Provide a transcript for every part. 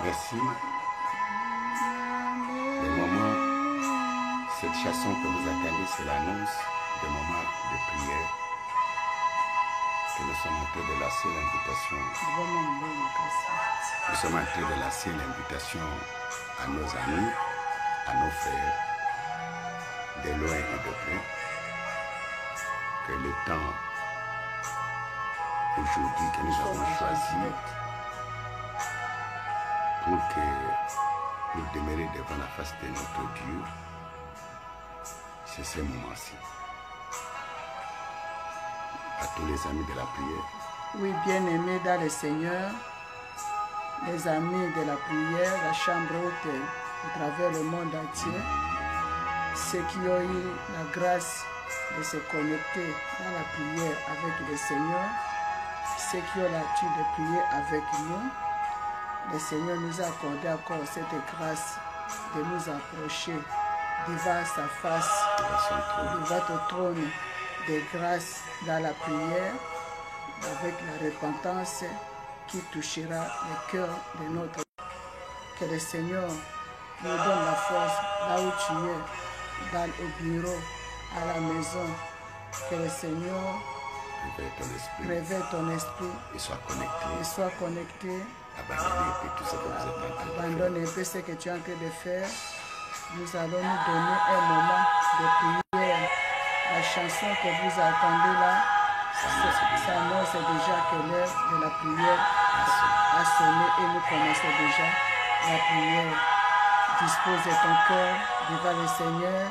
Merci. Le moment, cette chanson que vous attendez, c'est l'annonce des moments de prière. Que nous sommes en train de lasser l'invitation. Nous sommes en train de lasser l'invitation à nos amis, à nos frères, de loin et de près. Que le temps aujourd'hui que nous avons choisi pour que nous demeurions devant la face de notre Dieu, c'est ce moment-ci. À tous les amis de la prière. Oui, bien-aimés dans le Seigneur, les amis de la prière, la chambre haute à travers le monde entier, ceux qui ont eu la grâce de se connecter dans la prière avec le Seigneur, ceux qui ont l'habitude de prier avec nous, le Seigneur nous a accordé encore cette grâce de nous approcher devant sa face, devant ton trône de grâce dans la prière, avec la repentance qui touchera le cœur de notre. Que le Seigneur nous donne la force là où tu es, dans au bureau, à la maison. Que le Seigneur réveille ton esprit et soit connecté. Abandonne un peu ce que tu es en train de faire. Nous allons nous donner un moment de prière. La chanson que vous attendez là, ça annonce déjà que l'heure de la prière a sonné et nous commençons déjà la prière. Dispose de ton cœur devant le Seigneur.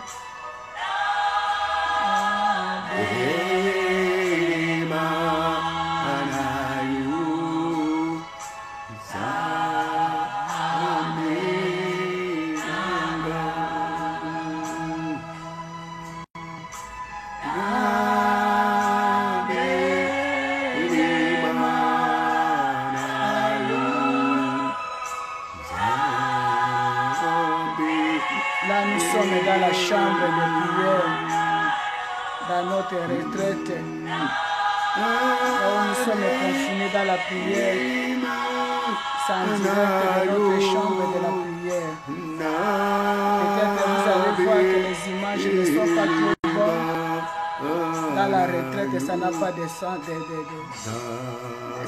Là, nous sommes dans la chambre de prière, dans notre retraite, là où nous sommes confinés dans la prière, sans direct de notre chambre de la prière. Peut-être vous allez voir que les images ne sont pas trop bonnes. Dans la retraite, ça n'a pas de sens,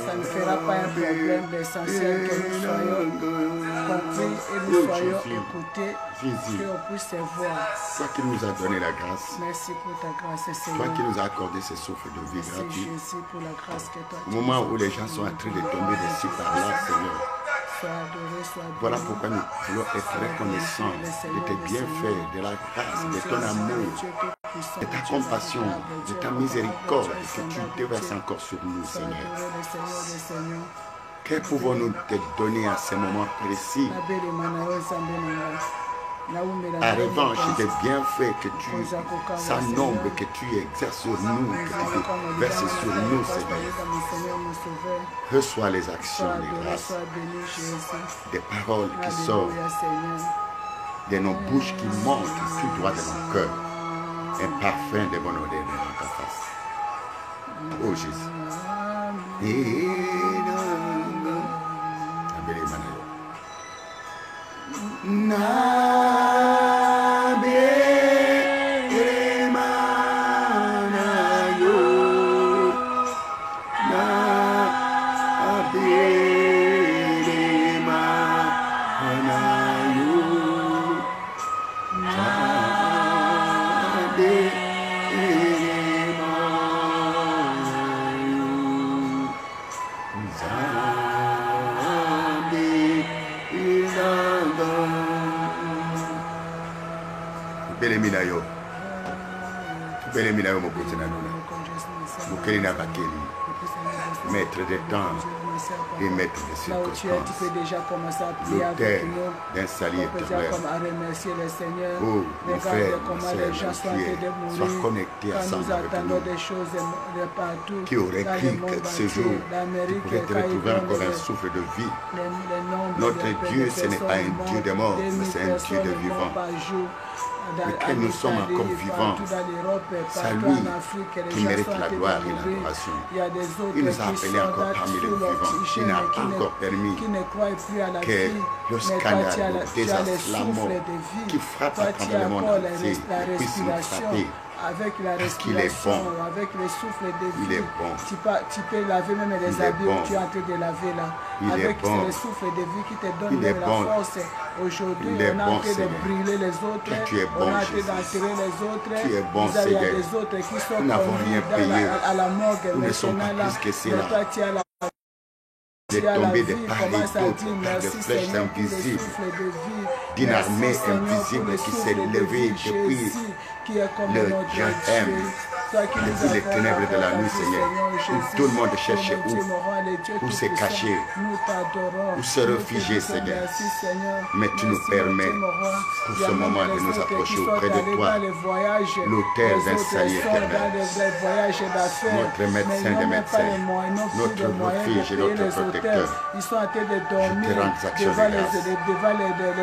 ça ne fera pas un problème. L'essentiel que nous soyons compris et nous soyons écoutés, qu'on puisse voir. Toi qui nous as donné la grâce. Merci pour ta grâce, Seigneur. Toi qui nous as accordé ce souffle de vie gratuit. Merci Jésus pour la grâce que toi Au moment où les gens sont en train de tomber dessus par là, Seigneur. Voilà pourquoi nous voulons être reconnaissants de tes bienfaits, de la grâce, de ton amour, de ta compassion, de ta miséricorde que tu déverses encore sur nous, Seigneur. Que pouvons-nous te donner à ce moment précis? En revanche des bienfaits que tu, sans nombre, que tu exerces sur nous, que tu verses sur nous, Seigneur. Reçois les actions de grâce, des paroles qui sortent de nos bouches, qui montent tout droit de nos cœurs, un parfum de bonne odeur dans ta face. Oh Jésus. Maître des temps et maître des circonstances, l'autel d'un salut éternel. Oh, mes frères, mes sœurs, sois connectés ensemble avec nous. Qui aurait cru que ce jour, tu pourrais te retrouver encore un souffle de vie. Notre Dieu, ce n'est pas un Dieu de mort, mais c'est un Dieu de vivant. lequel nous sommes encore vivants. C'est lui qui mérite la gloire et l'adoration. Il nous a appelés encore parmi les vivants. Il n'a pas encore permis que le scandale, le désastre, la mort qui frappe à travers le monde entier puisse nous frapper. Avec la respiration, avec le souffle de vie, il est bon. Tu peux laver même les habits que tu es en train de laver là. Avec le souffle de vie qui te donne même la force. Aujourd'hui, on est en train de brûler les autres. On est en train d'enterrer les autres. Tu es bon, il y a des autres qui sont conduits à la morgue. Nous ne sommes pas plus que cela. Tu est tombé de part et d'autre, de flèches invisibles, d'une armée invisible qui s'est levée depuis le Jahannam, depuis les ténèbres de la nuit, Seigneur. Où tout le monde cherche où se cacher, où se réfugier, Seigneur. Mais tu nous permets, pour ce moment, de nous approcher auprès de toi, l'autel d'un salut éternel, notre médecin des médecins, notre refuge et notre protecteur. Ils sont en train de dormir devant les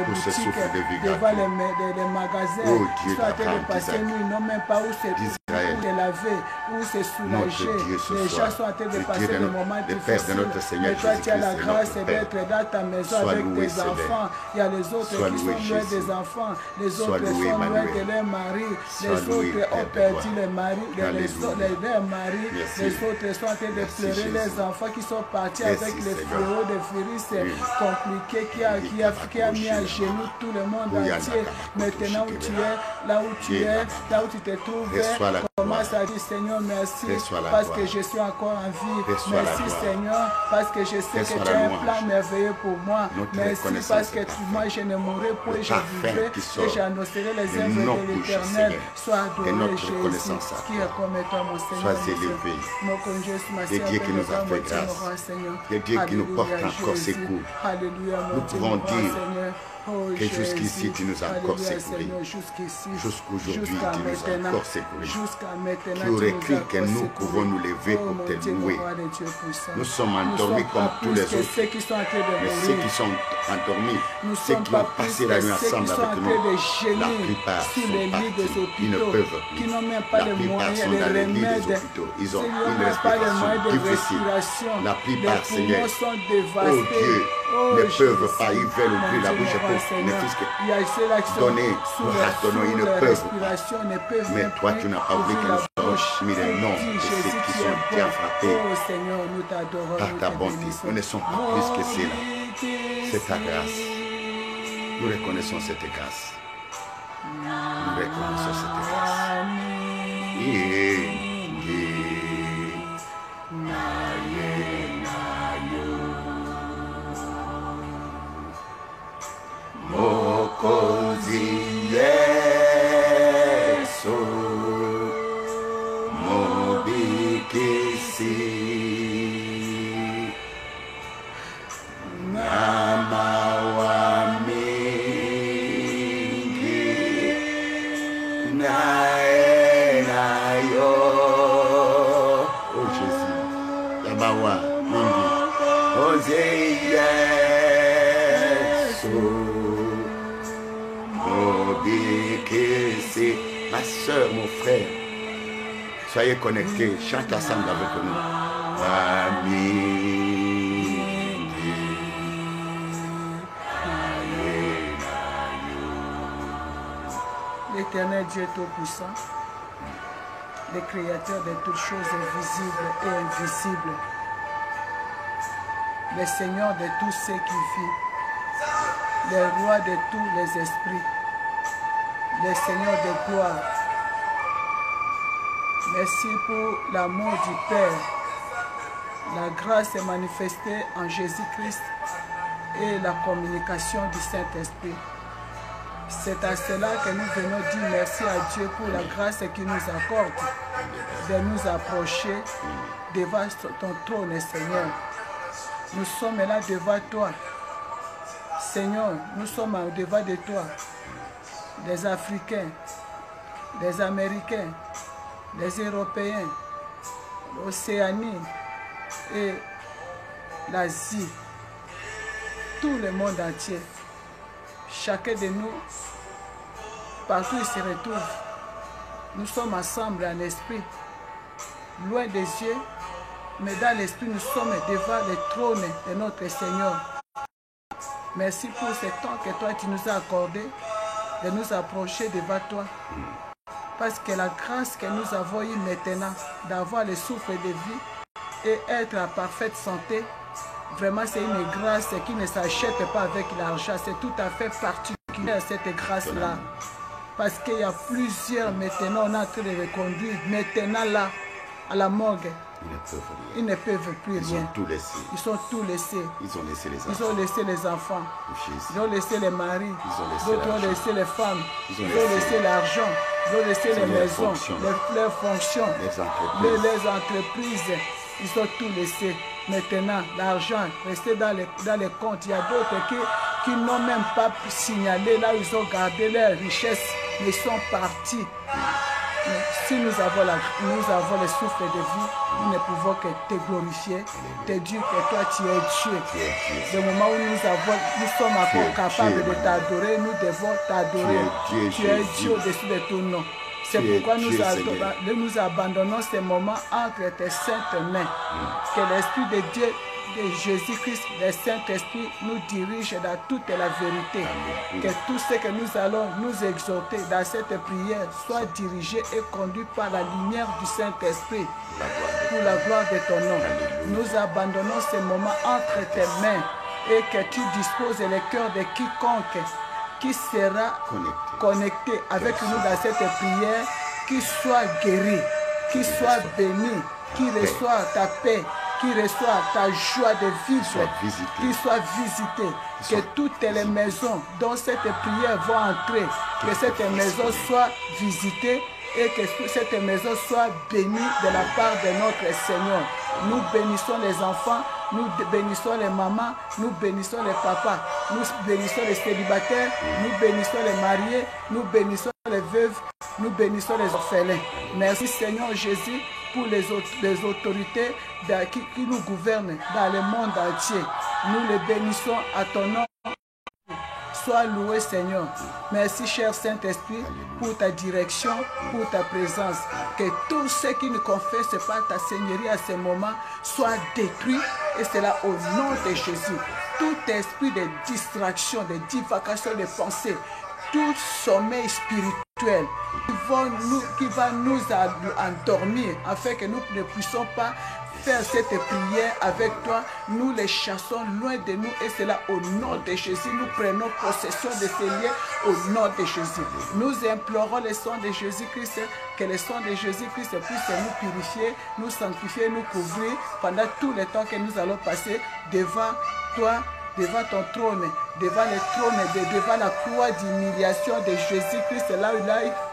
boutiques, devant les magasins. Oh Dieu, ils sont en train de passer nuit, ils n'ont même pas où se laver, où se soulager. Les gens sont en train de passer des moments difficiles. Mais toi, tu as la grâce d'être dans ta maison avec tes enfants. Il y a les autres qui sont loin des enfants. Les autres sont loin de leur mari. Les autres ont perdu les maris, leurs maris. Les autres sont en train de pleurer les enfants qui sont partis avec les fléaux de virus compliqués qui a mis à genoux tout le monde entier. Maintenant où tu es, là où tu es, là où tu te trouves, commence à dire Seigneur merci parce que je suis encore en vie. Merci Seigneur parce que je sais que tu as un plan merveilleux pour moi. Merci parce que moi je ne mourrai point, je vivrai et j'annoncerai les œuvres de l'Éternel. Sois adoré Jésus qui est comme toi mon Seigneur. Sois élevé. C'est Dieu qui nous a fait grâce. C'est Dieu qui nous porte encore secours. Nous pouvons dire que jusqu'ici tu nous as encore secourus. Jusqu'aujourd'hui tu nous as encore secourus. Qui aurait cru que nous pouvons nous lever pour te louer. Nous sommes endormis comme tous les autres. Mais ceux qui sont endormis, ceux qui ont passé la nuit ensemble avec nous, la plupart sont partis. Ils ne peuvent plus. La plupart sont dans les lits des hôpitaux. Ils ont une respiration difficile. La plupart, Seigneur, oh Dieu, ne peuvent pas, ils veulent ouvrir la bouche pour ne puisque donner, nous ratonner, ils ne peuvent. Mais toi, tu n'as pas voulu que nous soyons mis les noms de ceux qui sont bien frappés par ta bonté. Nous ne sommes pas plus que cela. C'est ta grâce. Nous reconnaissons cette grâce. Nous reconnaissons cette grâce. Mokozi Yesu Mobikisi Nama Wamingi Naenayo. Oh Jésus, Yamawa Mingi Ozi Yesu. Ma soeur, mon frère, soyez connectés, chante ensemble avec nous. Amen. L'Éternel Dieu Tout-Puissant, le Créateur de toutes choses visibles et invisibles, le Seigneur de tous ceux qui vivent, le Roi de tous les esprits, le Seigneur de gloire. Merci pour l'amour du Père. La grâce est manifestée en Jésus-Christ et la communication du Saint-Esprit. C'est à cela que nous venons dire merci à Dieu pour la grâce qu'il nous accorde de nous approcher devant ton trône, Seigneur. Nous sommes là devant toi. Seigneur, nous sommes au-devant de toi. Des Africains, des Américains, des Européens, l'Océanie et l'Asie, tout le monde entier. Chacun de nous partout ils se retrouvent. Nous sommes ensemble en esprit, loin des yeux, mais dans l'esprit, nous sommes devant le trône de notre Seigneur. Merci pour ce temps que toi, tu nous as accordé de nous approcher devant toi. Parce que la grâce que nous avons eue maintenant, d'avoir le souffle de vie et être en parfaite santé, vraiment c'est une grâce qui ne s'achète pas avec l'argent. C'est tout à fait particulier cette grâce-là. Parce qu'il y a plusieurs maintenant, on est en train de reconduire. Maintenant là, à la morgue, ils ne peuvent plus rien. Ils sont tout laissés. Ils ont laissé les enfants. Ils ont laissé les enfants. Ils ont laissé les maris. D'autres ont laissé les femmes. Ils ont laissé l'argent. Ils ont laissé les maisons, leurs fonctions, les entreprises. Ils ont tout laissé. Maintenant, l'argent resté dans les comptes. Il y a d'autres qui n'ont même pas signalé là où ils ont gardé leurs richesses, mais sont partis. Mais si nous avons le souffle de vie, nous ne pouvons que te glorifier, te dire que toi tu es Dieu. Le moment où nous sommes encore capables de t'adorer, nous devons t'adorer. Tu es Dieu au-dessus de tout nom. C'est pourquoi nous abandonnons ces moments entre tes saintes mains. Que l'Esprit de Dieu, de Jésus-Christ, le Saint-Esprit, nous dirige dans toute la vérité. Que tout ce que nous allons nous exhorter dans cette prière soit dirigé et conduit par la lumière du Saint-Esprit pour la gloire de ton nom. Nous abandonnons ces moments entre tes mains et que tu disposes le cœur de quiconque qui sera connecté avec nous dans cette prière, qui soit guéri, qui soit béni, qui reçoit ta paix, qui reçoit ta joie de vivre, qui soit visité, que toutes les maisons dont cette prière va entrer, que cette maison soit visitée et que cette maison soit bénie de la part de notre Seigneur. Nous bénissons les enfants, nous bénissons les mamans, nous bénissons les papas, nous bénissons les célibataires, nous bénissons les mariés, nous bénissons les veuves, nous bénissons les orphelins. Merci Seigneur Jésus pour les autorités qui nous gouvernent dans le monde entier. Nous les bénissons à ton nom. Sois loué Seigneur. Merci cher Saint-Esprit pour ta direction, pour ta présence. Que tout ce qui ne confesse pas ta Seigneurie à ce moment soit détruit et cela au nom de Jésus. Tout esprit de distraction, de divagation de pensée, tout sommeil spirituel qui va nous endormir afin que nous ne puissions pas faire cette prière avec toi, nous les chassons loin de nous et cela au nom de Jésus. Nous prenons possession de ces liens au nom de Jésus. Nous implorons le sang de Jésus-Christ, que le sang de Jésus-Christ puisse nous purifier, nous sanctifier, nous couvrir pendant tout le temps que nous allons passer devant toi, devant ton trône, devant le trône, devant la croix d'humiliation de Jésus-Christ, là où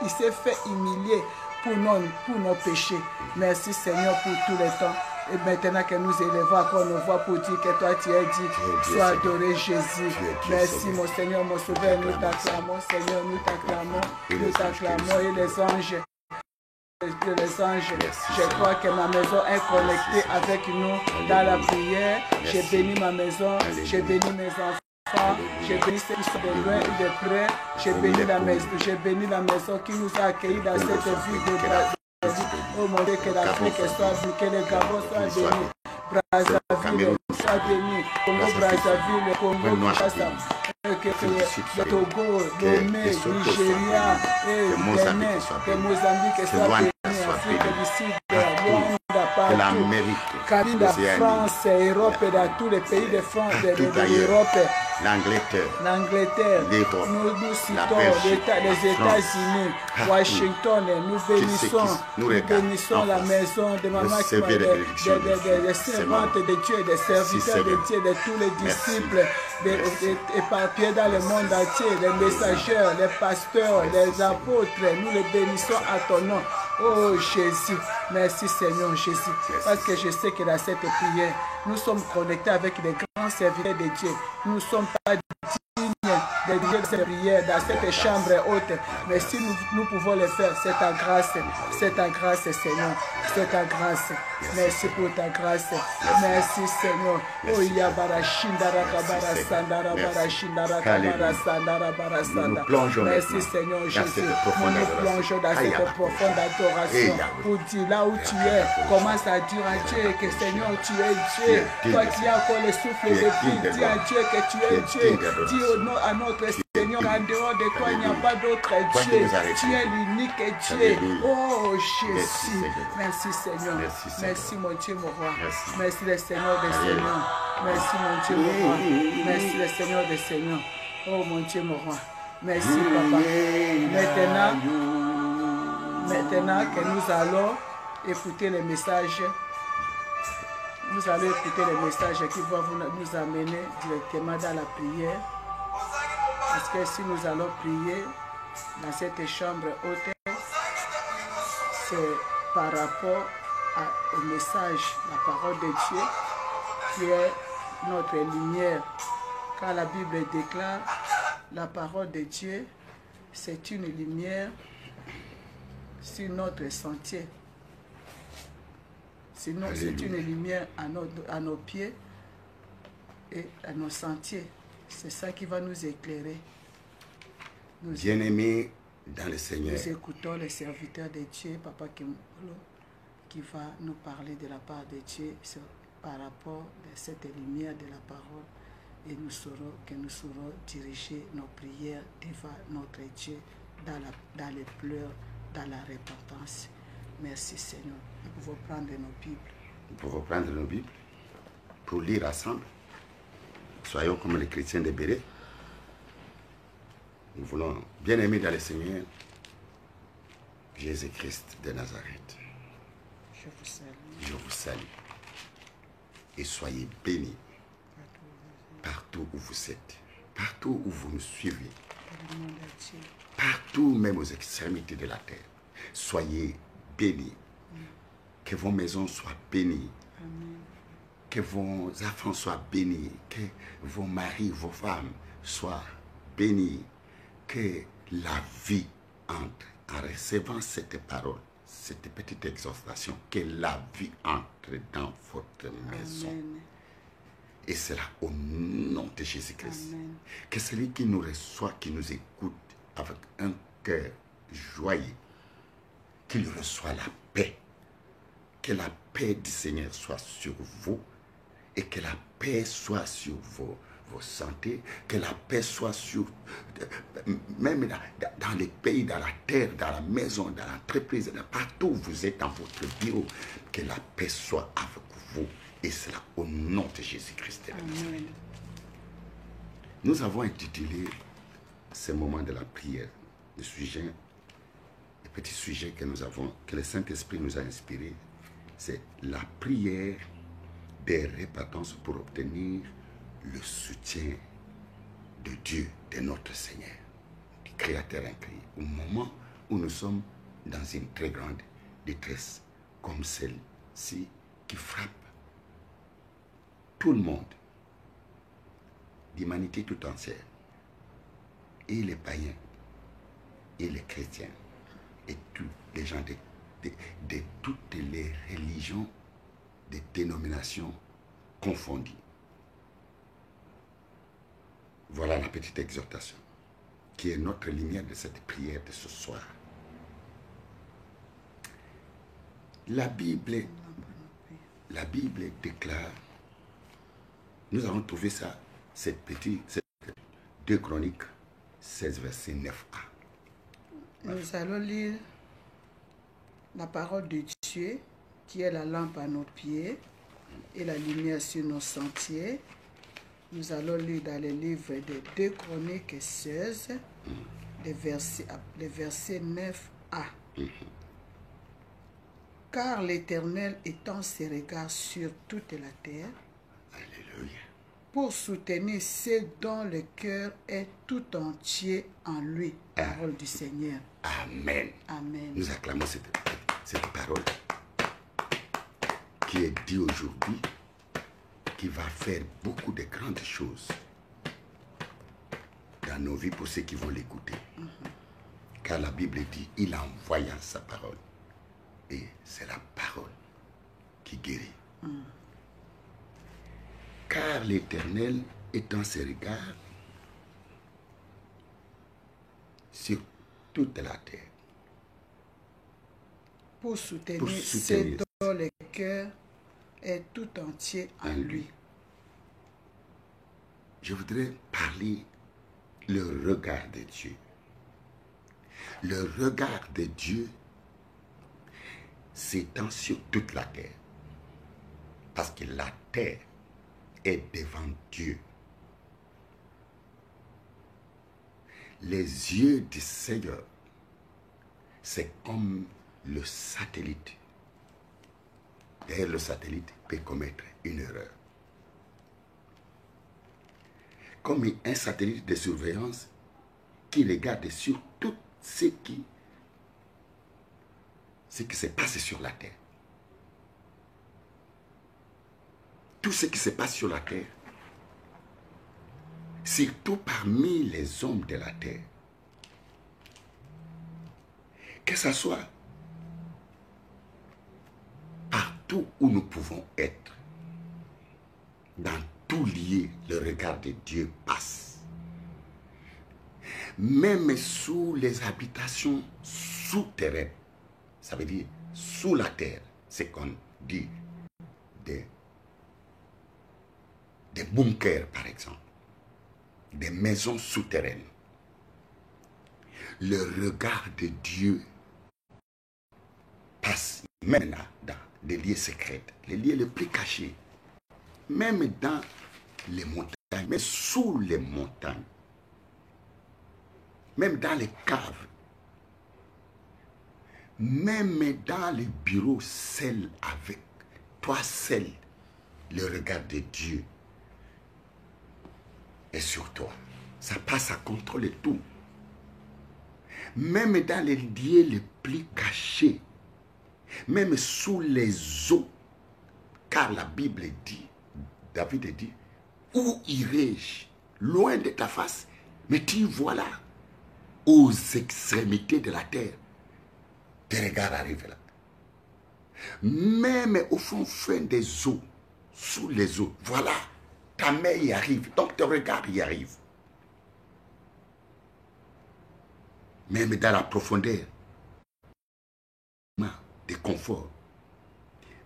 il s'est fait humilier pour nos péchés. Merci Seigneur pour tout le temps. Et maintenant que nous élevons encore nos voix pour dire que toi tu es dit, sois adoré Jésus. Merci mon Seigneur, mon Sauveur, nous t'acclamons Seigneur, nous t'acclamons et les anges. Je crois que ma maison est connectée avec nous dans la prière. J'ai béni ma maison, j'ai béni mes enfants, j'ai béni ceux qui sont de loin et de près. J'ai béni la maison qui nous a accueillis dans cette ville de Brazzaville. Oh mon Dieu, que l'Afrique soit bénie, que le Gabon soit béni, Brazzaville soit béni, Congo Brazzaville, Congo Kinshasa, le Togo, Lomé, Nigeria, Bénin, que Mozambique soit béni, Afrique du Sud, Rwanda, partout, Canada, France, Europe, dans tous les pays de France, de l'Europe, l'Angleterre, nous citons les États-Unis, Washington, nous bénissons la maison de Maman, des servantes de Dieu, des serviteurs de Dieu, de tous les disciples, éparpillés dans le monde entier, les messagers, les pasteurs, les apôtres, nous les bénissons à ton nom. Oh Jésus, merci Seigneur Jésus, parce que je sais que dans cette prière, nous sommes connectés avec les grands serviteurs de Dieu. Nous ne sommes pas dignes de diriger ces prières dans cette chambre haute. Mais si nous pouvons le faire, c'est ta grâce, Seigneur. C'est ta grâce. Merci pour ta grâce. Merci, Seigneur. Oh, merci, Seigneur Jésus. Nous nous plongeons dans cette profonde adoration. Pour dire là où tu es, commence à dire à Dieu que Seigneur, tu es Dieu. Toi qui as encore le souffle de vie, dis à Dieu que tu es Dieu. Dis à notre Seigneur, en dehors de toi, il n'y a pas d'autre Dieu. Tu es l'unique Dieu. Oh Jésus. Merci Seigneur. Merci mon Dieu, mon roi. Merci le Seigneur des Seigneurs. Merci mon Dieu, mon roi. Merci le Seigneur des Seigneurs. Oh mon Dieu, mon roi. Merci papa. Maintenant que nous allons écouter les messages, nous allons écouter les messages qui vont nous amener directement dans la prière. Parce que si nous allons prier dans cette chambre haute, c'est par rapport au message, la parole de Dieu, qui est notre lumière. Quand la Bible déclare la parole de Dieu, c'est une lumière sur notre sentier. Sinon, c'est une lumière à nos pieds et à nos sentiers. C'est ça qui va nous éclairer. Bien-aimés dans le Seigneur, nous écoutons le serviteur de Dieu, Papa Kimbolo, qui va nous parler de la part de Dieu par rapport à cette lumière de la parole. Et nous saurons diriger nos prières devant notre Dieu dans les pleurs, dans la repentance. Merci Seigneur. Nous pouvons prendre nos Bibles. Nous pouvons prendre nos Bibles pour lire ensemble. Soyons comme les chrétiens de Béret. Nous voulons, bien aimer dans le Seigneur, Jésus-Christ de Nazareth. Je vous salue. Je vous salue. Et soyez bénis partout où vous êtes, partout où vous nous suivez, partout même aux extrémités de la terre. Soyez bénis. Que vos maisons soient bénies. Amen. Que vos enfants soient bénis. Que vos maris, vos femmes soient bénis. Que la vie entre en recevant cette parole, cette petite exhortation, que la vie entre dans votre maison. Amen. Et cela au nom de Jésus-Christ. Que celui qui nous reçoit, qui nous écoute avec un cœur joyeux, qu'il reçoit la paix. Que la paix du Seigneur soit sur vous et que la paix soit sur vos santé, que la paix soit sur, même dans les pays, dans la terre, dans la maison, dans l'entreprise, partout où vous êtes dans votre bureau, que la paix soit avec vous. Et cela au nom de Jésus-Christ. Nous avons intitulé ce moment de la prière, le sujet, le petit sujet que nous avons, que le Saint-Esprit nous a inspiré, c'est la prière des repentances pour obtenir le soutien de Dieu, de notre Seigneur, du Créateur incréé, au moment où nous sommes dans une très grande détresse, comme celle-ci qui frappe tout le monde, l'humanité tout entière, et les païens, et les chrétiens, et tous les gens de toutes les religions, des dénominations confondues. Voilà la petite exhortation qui est notre lumière de cette prière de ce soir. La Bible déclare, nous avons trouvé ça, cette 2 Chroniques 16, verset 9a. Nous allons lire la parole de Dieu, qui est la lampe à nos pieds et la lumière sur nos sentiers. Nous allons lire dans le livre de 2 Chroniques 16, le verset 9a. Car l'Éternel étend ses regards sur toute la terre, Alléluia, pour soutenir ceux dont le cœur est tout entier en lui. Parole du Seigneur. Amen. Amen. Nous acclamons cette parole qui est dit aujourd'hui, qui va faire beaucoup de grandes choses dans dans nos vies pour ceux qui vont l'écouter. Car la Bible dit, il envoya sa parole. Et c'est la parole qui guérit. Car l'Éternel étend ses regards sur toute la terre. Pour soutenir ceux dont le cœur est tout entier en lui. Je voudrais parler le regard de Dieu. Le regard de Dieu s'étend sur toute la terre. Parce que la terre est devant Dieu. Les yeux du Seigneur, c'est comme le satellite. D'ailleurs, le satellite peut commettre une erreur. Comme un satellite de surveillance qui regarde sur tout ce qui se passe sur la terre. Tout ce qui se passe sur la terre, surtout parmi les hommes de la terre, que ce soit partout où nous pouvons être, dans tout lieu, le regard de Dieu passe. Même sous les habitations souterraines, ça veut dire sous la terre, c'est qu'on dit des bunkers par exemple, des maisons souterraines. Le regard de Dieu passe même là, dans des lieux secrets, les lieux les plus cachés, même dans les montagnes, mais sous les montagnes, même dans les caves, même dans les bureaux, seul avec toi seul, le regard de Dieu est sur toi. Ça passe à contrôler tout. Même dans les lieux les plus cachés, même sous les eaux, car la Bible dit, David dit, où irai-je loin de ta face? Mais tu vois là, aux extrémités de la terre, tes regards arrivent là. Même au fond des eaux, sous les eaux, voilà, ta main y arrive, donc ton regard y arrive. Même dans la profondeur, des conforts,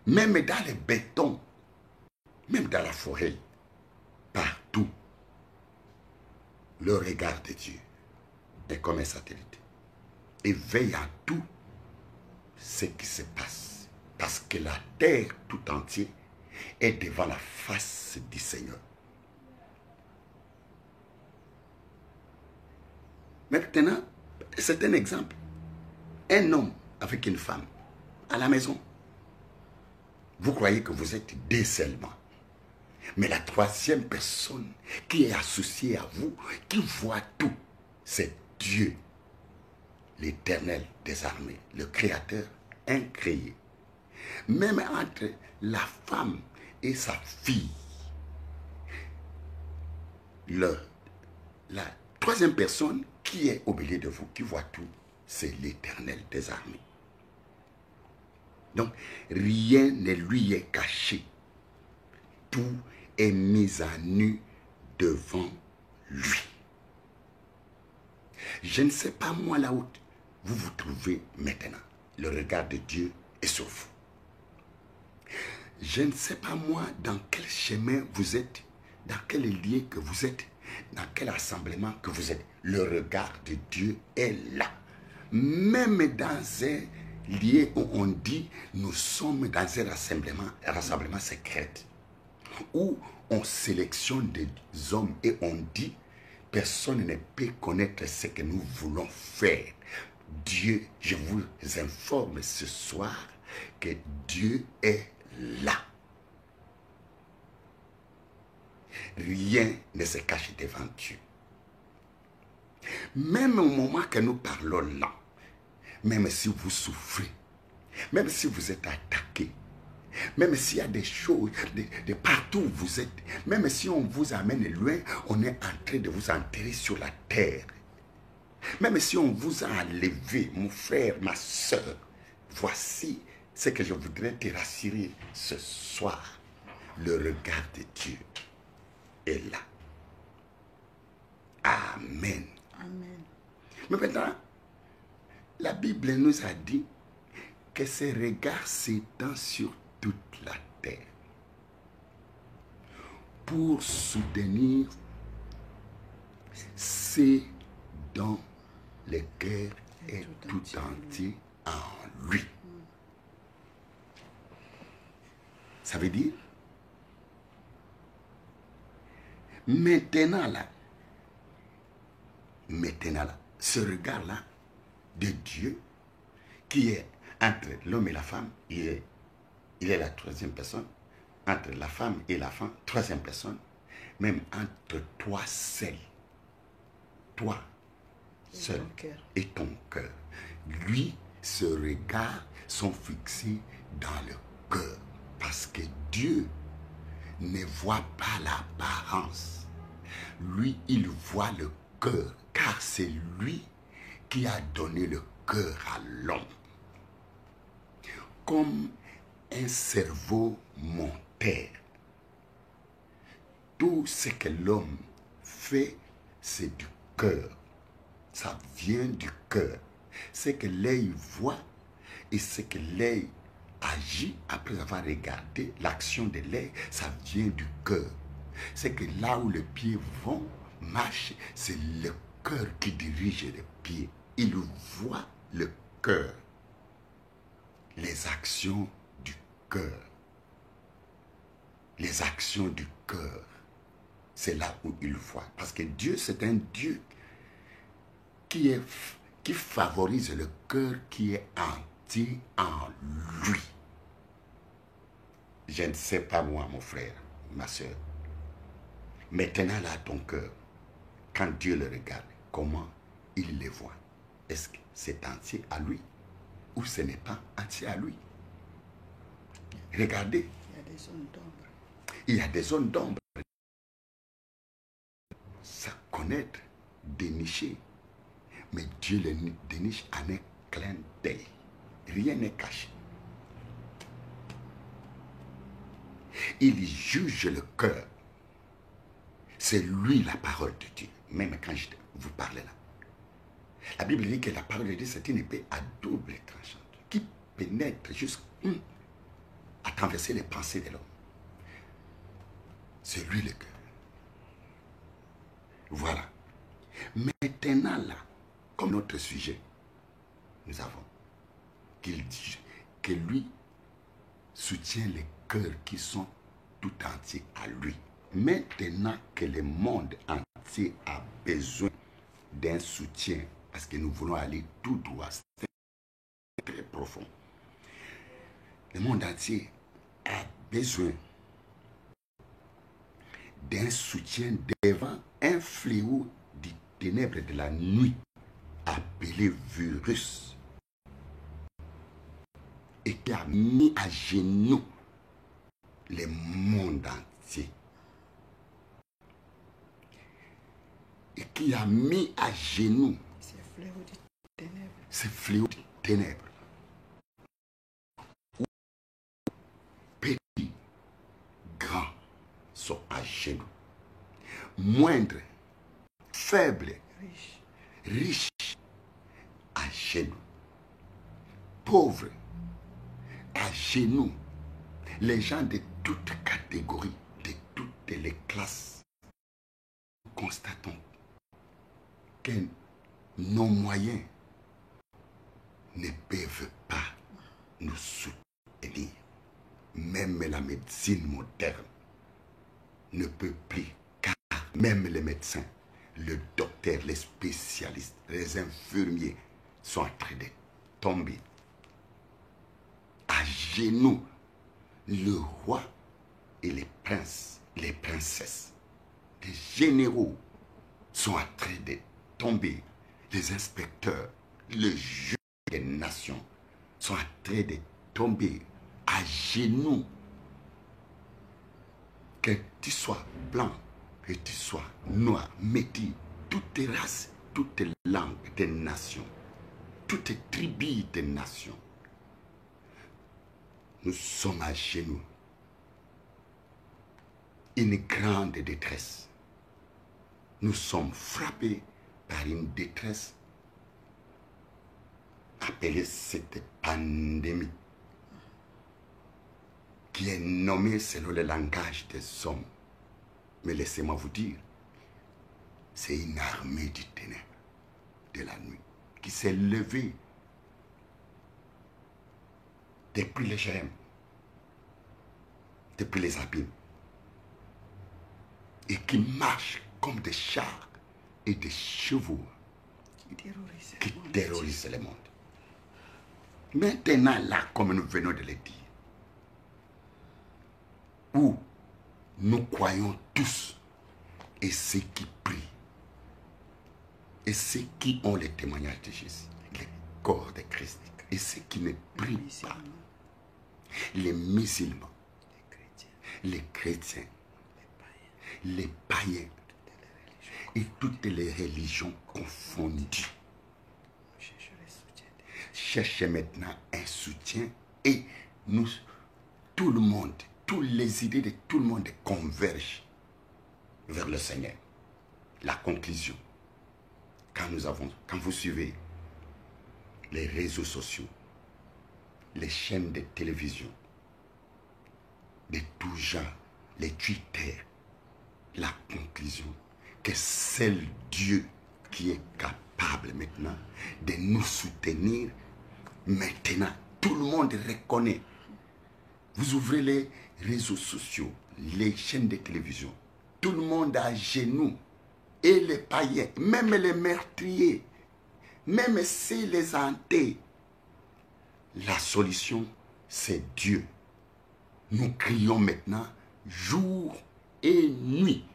même dans les bétons, même dans la forêt, partout, le regard de Dieu est comme un satellite et veille à tout ce qui se passe, parce que la terre tout entière est devant la face du Seigneur. Maintenant, c'est un exemple. Un homme avec une femme à la maison. Vous croyez que vous êtes deux seulement. Mais la troisième personne qui est associée à vous, qui voit tout, c'est Dieu, l'Éternel des armées, le Créateur incréé. Même entre la femme et sa fille, la troisième personne qui est au milieu de vous, qui voit tout, c'est l'Éternel des armées. Donc, rien ne lui est caché. Tout est mis à nu devant lui. Je ne sais pas moi là où vous vous trouvez maintenant. Le regard de Dieu est sur vous. Je ne sais pas moi dans quel chemin vous êtes, dans quel lieu que vous êtes, dans quel rassemblement que vous êtes. Le regard de Dieu est là. Même dans un lieu où on dit nous sommes dans un rassemblement secret, où on sélectionne des hommes et on dit personne ne peut connaître ce que nous voulons faire. Dieu, je vous informe ce soir que Dieu est là. Rien ne se cache devant Dieu. Même au moment que nous parlons là, même si vous souffrez, même si vous êtes attaqué, Même s'il y a des choses, de partout où vous êtes, même si on vous amène loin, on est en train de vous enterrer sur la terre. Même si on vous a enlevé, mon frère, ma soeur, voici ce que je voudrais te rassurer ce soir. Le regard de Dieu est là. Amen. Amen. Mais maintenant, la Bible nous a dit que ses regards s'étendent sur toute la terre pour soutenir ceux dont le cœur est tout entier en lui. Ça veut dire, maintenant là, ce regard-là de Dieu qui est entre l'homme et la femme, il est la troisième personne. Entre la femme et la femme, troisième personne. Même entre toi seul. Toi seul et ton cœur. Lui, ce regard sont fixés dans le cœur. Parce que Dieu ne voit pas l'apparence. Lui, il voit le cœur. Car c'est lui qui a donné le cœur à l'homme. Comme un cerveau moteur. Tout ce que l'homme fait, c'est du cœur. Ça vient du cœur. Ce que l'œil voit et ce que l'œil agit après avoir regardé l'action de l'œil, ça vient du cœur. C'est que là où les pieds vont, marchent, c'est le cœur qui dirige les pieds. Il voit le cœur. Les actions du cœur. Les actions du cœur. C'est là où il voit. Parce que Dieu, c'est un Dieu qui favorise le cœur qui est entier en lui. Je ne sais pas moi, mon frère, ma soeur. Maintenant là, ton cœur, quand Dieu le regarde, comment il le voit? Est-ce que c'est entier à lui ou ce n'est pas entier à lui? Regardez. Il y a des zones d'ombre. Il y a des zones d'ombre. Ça connaître, dénicher. Mais Dieu le déniche en un clin d'œil. Rien n'est caché. Il juge le cœur. C'est lui la parole de Dieu. Même quand je vous parle là. La Bible dit que la parole de Dieu, c'est une épée à double tranchante qui pénètre jusqu'à traverser les pensées de l'homme. C'est lui le cœur. Voilà. Maintenant là, comme notre sujet, nous avons qu'il dit que lui soutient les cœurs qui sont tout entiers à lui. Maintenant que le monde entier a besoin d'un soutien, parce que nous voulons aller tout droit, c'est très profond. Le monde entier a besoin d'un soutien devant un fléau des ténèbres de la nuit appelé virus et qui a mis à genoux le monde entier. Et qui a mis à genoux ces fléaux des ténèbres. Petits, grands sont à genoux. Moindres, faibles, riches à genoux. Pauvres, à genoux. Les gens de toutes catégories, de toutes les classes. Nous constatons que nos moyens ne peuvent pas nous soutenir. Même la médecine moderne ne peut plus, car même les médecins, le docteur, les spécialistes, les infirmiers sont en train de tomber. À genoux, le roi et les princes, les princesses, les généraux sont en train de tomber. Les inspecteurs, les juges des nations sont en train de tomber à genoux. Que tu sois blanc, que tu sois noir, métis, toutes tes races, toutes tes langues, tes nations, toutes tes tribus des nations. Nous sommes à genoux. Une grande détresse. Nous sommes frappés par une détresse appelée cette pandémie qui est nommée selon le langage des hommes. Mais laissez-moi vous dire, c'est une armée du ténèbre de la nuit qui s'est levée depuis les germes, depuis les abîmes, et qui marche comme des chars et des chevaux qui terrorisent le monde. Maintenant, là, comme nous venons de le dire, où nous croyons tous, et ceux qui prient, et ceux qui ont le témoignage de Jésus, le corps de Christ, et ceux qui ne prient pas, les musulmans, les chrétiens, les païens, et toutes les religions confondues. Cherchez maintenant un soutien et nous, tout le monde, toutes les idées de tout le monde convergent vers le Seigneur. La conclusion, quand vous suivez les réseaux sociaux, les chaînes de télévision, de tout genre, les Twitter, la conclusion, que c'est Dieu qui est capable maintenant de nous soutenir. Maintenant, tout le monde reconnaît. Vous ouvrez les réseaux sociaux, les chaînes de télévision, tout le monde à genoux, et les païens, même les meurtriers, même si les hantés. La solution, c'est Dieu. Nous crions maintenant jour et nuit.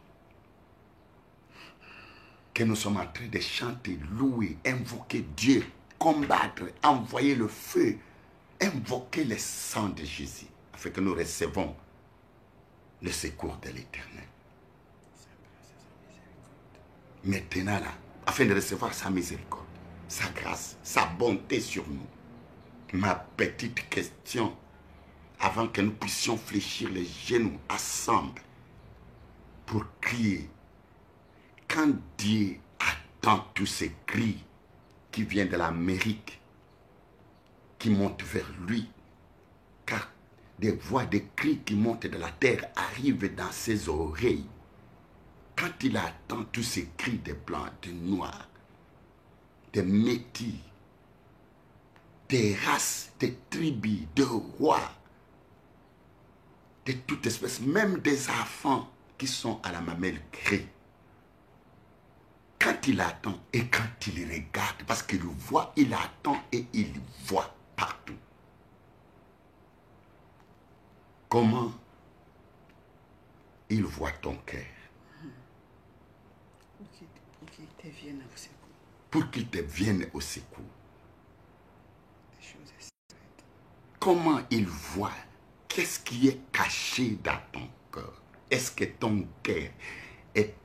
Que nous sommes en train de chanter, louer, invoquer Dieu, combattre, envoyer le feu, invoquer le sang de Jésus, afin que nous recevons le secours de l'Éternel. Maintenant là, afin de recevoir sa miséricorde, sa grâce, sa bonté sur nous. Ma petite question, avant que nous puissions fléchir les genoux ensemble pour crier, quand Dieu attend tous ces cris qui viennent de l'Amérique, qui montent vers lui, car des voix, des cris qui montent de la terre arrivent dans ses oreilles. Quand il attend tous ces cris des blancs, des noirs, des métis, des races, des tribus, de rois, de toute espèce, même des enfants qui sont à la mamelle crée. Quand il attend et quand il regarde, parce qu'il voit, il attend et il voit partout. Comment il voit ton cœur? Pour qu'il te vienne au secours. Comment il voit? Qu'est-ce qui est caché dans ton cœur? Est-ce que ton cœur est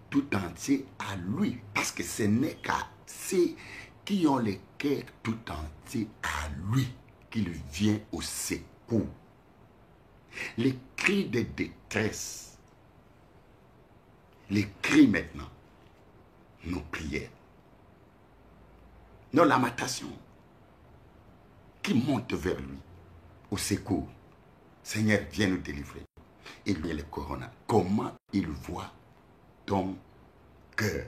tout entier à lui? Parce que ce n'est qu'à ceux qui ont le cœur tout entier à lui qu'il vient au secours. Les cris de détresse, les cris maintenant, nos prières, nos lamentations qui montent vers lui au secours. Seigneur, viens nous délivrer. Et lui, le corona. Comment il voit ton cœur?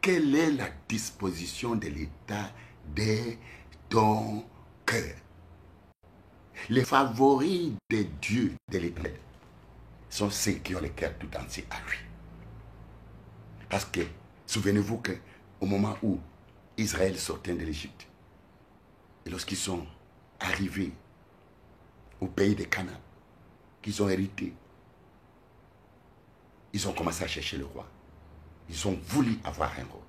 Quelle est la disposition de l'état de ton cœur? Les favoris de Dieu, de l'Éternel, sont ceux qui ont le cœur tout entier à lui. Parce que, souvenez-vous qu'au moment où Israël sortait de l'Égypte, et lorsqu'ils sont arrivés au pays de Canaan, qu'ils ont hérité, ils ont commencé à chercher le roi. Ils ont voulu avoir un roi.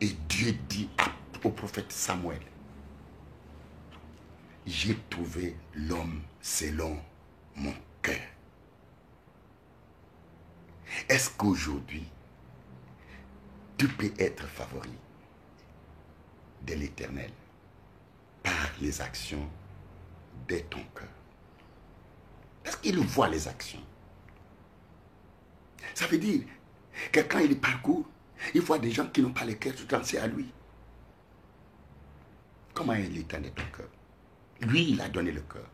Et Dieu dit au prophète Samuel, j'ai trouvé l'homme selon mon cœur. Est-ce qu'aujourd'hui, tu peux être favori de l'Éternel par les actions de ton cœur? Est-ce qu'il voit les actions? Ça veut dire que quand il parcourt, il voit des gens qui n'ont pas le cœur tout entier à lui. Comment est l'état de ton cœur? Lui, il a donné le cœur.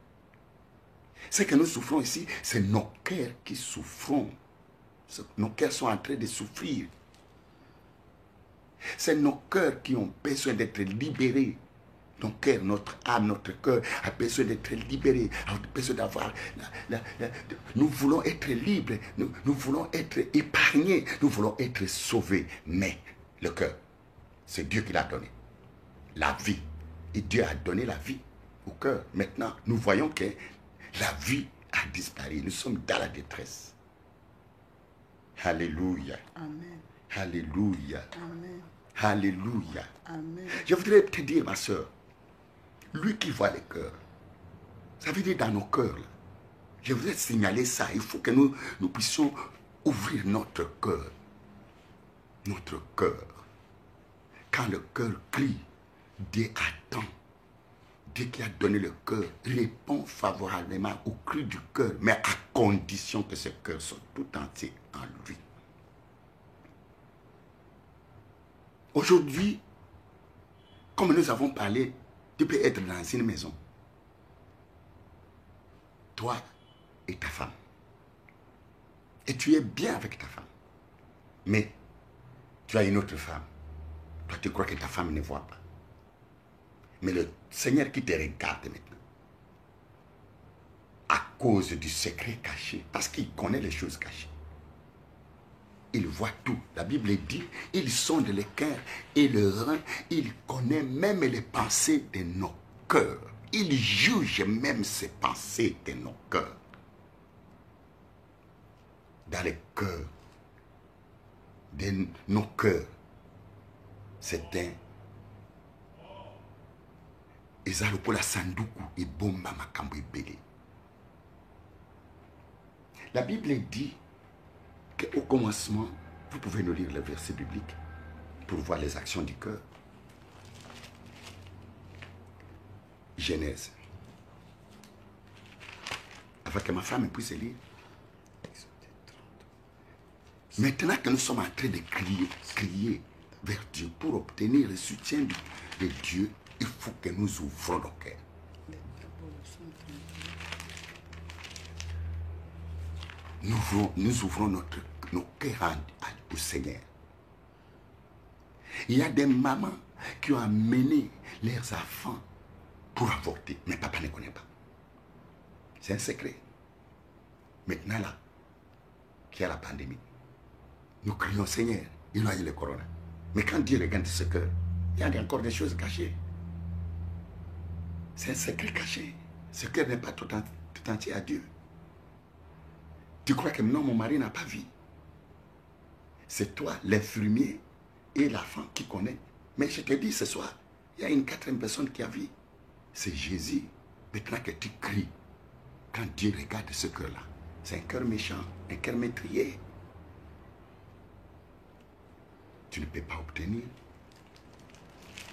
Ce que nous souffrons ici, c'est nos cœurs qui souffront. Nos cœurs sont en train de souffrir. C'est nos cœurs qui ont besoin d'être libérés. Ton cœur, notre âme, notre cœur a besoin d'être libéré, a besoin d'avoir... Nous voulons être libres, nous voulons être épargnés, nous voulons être sauvés. Mais le cœur, c'est Dieu qui l'a donné. La vie. Et Dieu a donné la vie au cœur. Maintenant, nous voyons que la vie a disparu. Nous sommes dans la détresse. Alléluia. Amen. Alléluia. Amen. Alléluia. Amen. Je voudrais te dire, ma soeur, lui qui voit les cœurs, ça veut dire dans nos cœurs, là, je voudrais signaler ça. Il faut que nous puissions ouvrir notre cœur. Notre cœur. Quand le cœur crie, Dieu attend. Dieu qui a donné le cœur répond favorablement au cri du cœur, mais à condition que ce cœur soit tout entier en lui. Aujourd'hui, comme nous avons parlé, tu peux être dans une maison. Toi et ta femme. Et tu es bien avec ta femme. Mais tu as une autre femme. Toi, tu crois que ta femme ne voit pas. Mais le Seigneur qui te regarde maintenant, à cause du secret caché, parce qu'il connaît les choses cachées, il voit tout. La Bible dit, il sonde les cœurs et le rein, il connaît même les pensées de nos cœurs. Il juge même ces pensées de nos cœurs. Dans les cœurs, de nos cœurs, c'est un ezalokola sanduku et bomba makambo ebele. La Bible dit qu'au commencement, vous pouvez nous lire le verset biblique pour voir les actions du cœur. Genèse. Afin que ma femme puisse lire. Maintenant que nous sommes en train de crier vers Dieu pour obtenir le soutien de Dieu, il faut que nous ouvrons nos cœurs. Nous ouvrons nos cœurs au Seigneur. Il y a des mamans qui ont amené leurs enfants pour avorter, mais papa ne connaît pas. C'est un secret. Maintenant là, qu'il y a la pandémie, nous crions Seigneur, il y a eu le corona. Mais quand Dieu regarde ce cœur, il y a encore des choses cachées. C'est un secret caché. Ce cœur n'est pas tout entier à Dieu. Tu crois que non, mon mari n'a pas vu. C'est toi, l'infirmier et la femme qui connaît. Mais je te dis ce soir, il y a une quatrième personne qui a vu. C'est Jésus. Maintenant que tu cries, quand Dieu regarde ce cœur-là, c'est un cœur méchant, un cœur meurtrier. Tu ne peux pas obtenir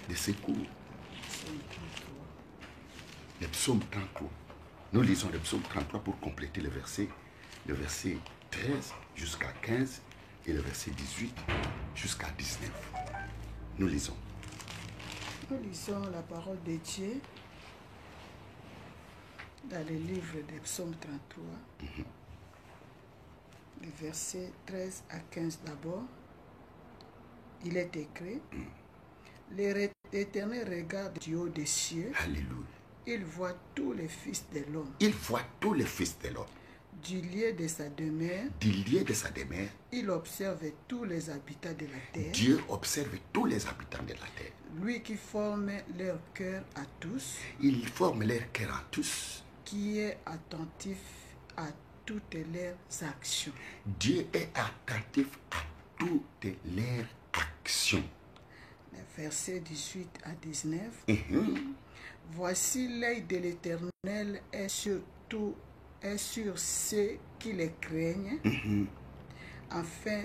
de secours. Le psaume 33. Nous lisons le psaume 33 pour compléter le verset 13 jusqu'à 15 et le verset 18 jusqu'à 19. Nous lisons. Nous lisons la parole de Dieu dans le livre des psaumes 33, le verset 13 à 15 d'abord. Il est écrit, l'Éternel regarde du haut des cieux. Alléluia. Il voit tous les fils de l'homme. Il voit tous les fils de l'homme. Du lieu de sa demeure. Du lieu de sa demeure. Il observe tous les habitants de la terre. Dieu observe tous les habitants de la terre. Lui qui forme leur cœur à tous. Il forme leur cœur à tous. Qui est attentif à toutes leurs actions. Dieu est attentif à toutes leurs actions. Les versets 18 à 19. Voici l'œil de l'Éternel est sur ceux qui les craignent, afin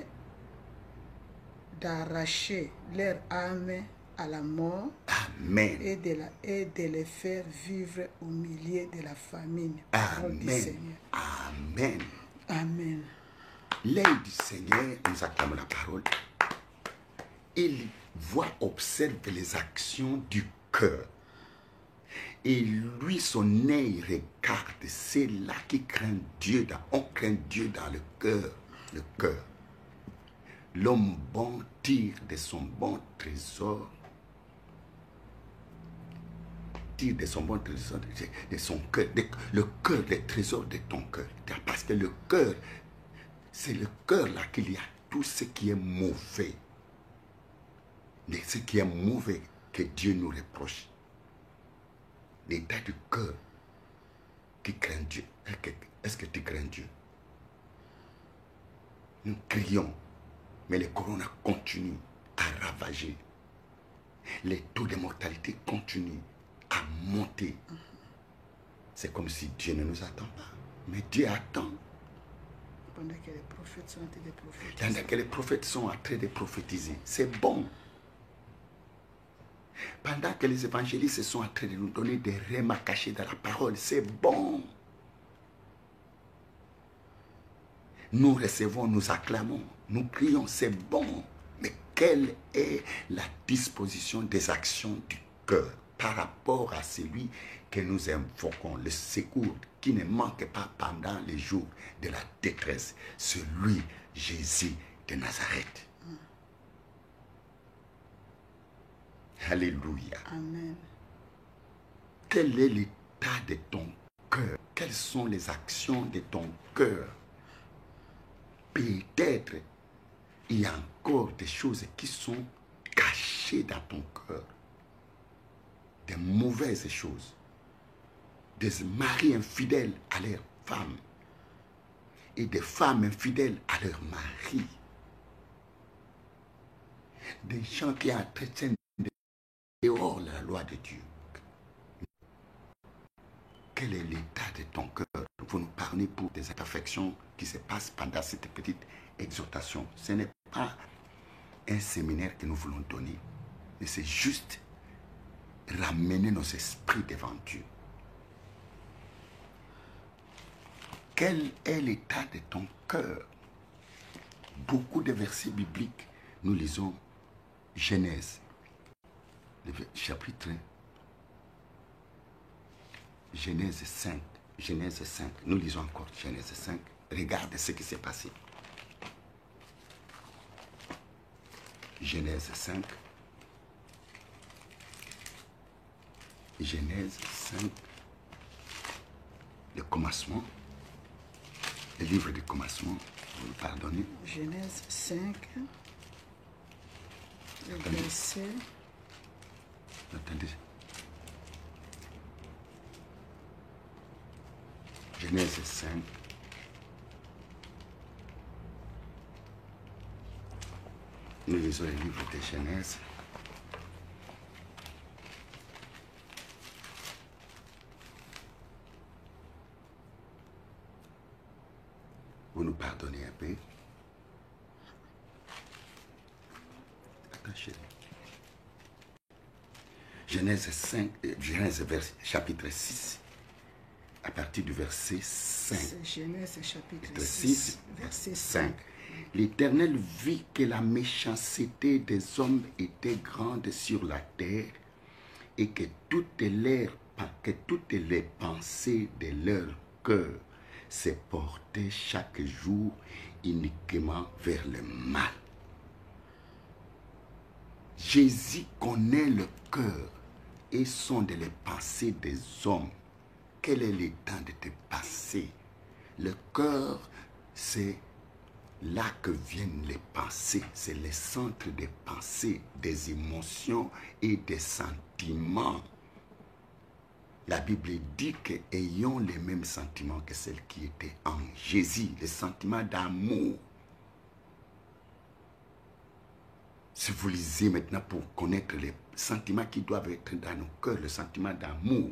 d'arracher leur âme à la mort. Amen. Et de les faire vivre au milieu de la famine. Amen. Amen. Amen. L'œil du Seigneur, nous acclamons la parole, il voit, observe les actions du cœur. Et lui, son œil regarde, c'est là qu'il craint Dieu. On craint Dieu dans le cœur. Le cœur. L'homme bon tire de son bon trésor. Tire de son bon trésor, de son cœur. Le cœur, le trésor de ton cœur. Parce que le cœur, c'est le cœur là qu'il y a tout ce qui est mauvais. Mais ce qui est mauvais que Dieu nous reproche. L'état du cœur qui craint Dieu. Est-ce que tu crains Dieu? Nous crions, mais le corona continue à ravager. Les taux de mortalité continuent à monter. C'est comme si Dieu ne nous attend pas. Mais Dieu attend. Pendant que les prophètes sont en train de prophétiser. Pendant que les prophètes sont en train de prophétiser. C'est bon. Pendant que les évangélistes sont en train de nous donner des rèmes cachés dans la parole. C'est bon. Nous recevons, nous acclamons, nous prions, c'est bon. Mais quelle est la disposition des actions du cœur par rapport à celui que nous invoquons, le secours qui ne manque pas pendant les jours de la détresse, celui Jésus de Nazareth. Alléluia. Amen. Quel est l'état de ton cœur? Quelles sont les actions de ton cœur? Peut-être il y a encore des choses qui sont cachées dans ton cœur. Des mauvaises choses. Des maris infidèles à leurs femmes. Et des femmes infidèles à leurs maris. Des gens qui entretiennent dehors la loi de Dieu. Quel est l'état de ton cœur? Vous nous parlez pour des imperfections qui se passent pendant cette petite exhortation. Ce n'est pas un séminaire que nous voulons donner, mais c'est juste ramener nos esprits devant Dieu. Quel est l'état de ton cœur? Beaucoup de versets bibliques, nous lisons Genèse, le chapitre Genèse 5. Genèse 5. Nous lisons encore Genèse 5. Regarde ce qui s'est passé. Genèse 5. Genèse 5. Le commencement. Le livre du commencement. Vous me pardonnez. Genèse 5. Le verset. Attendez. Genèse 5. Nous lisons le livre de Genèse. Vous nous pardonnez un peu. Attachez. Genèse 5, Genèse chapitre 6. À partir du verset 5. Genèse chapitre 6, verset 5. L'Éternel vit que la méchanceté des hommes était grande sur la terre et que toutes les pensées de leur cœur se portaient chaque jour uniquement vers le mal. Jésus connaît le cœur et sonde les pensées des hommes. Quel est l'état de tes pensées? Le cœur, c'est là que viennent les pensées. C'est le centre des pensées, des émotions et des sentiments. La Bible dit que ayons les mêmes sentiments que celles qui étaient en Jésus, les sentiments d'amour. Si vous lisez maintenant pour connaître les sentiments qui doivent être dans nos cœurs, le sentiment d'amour.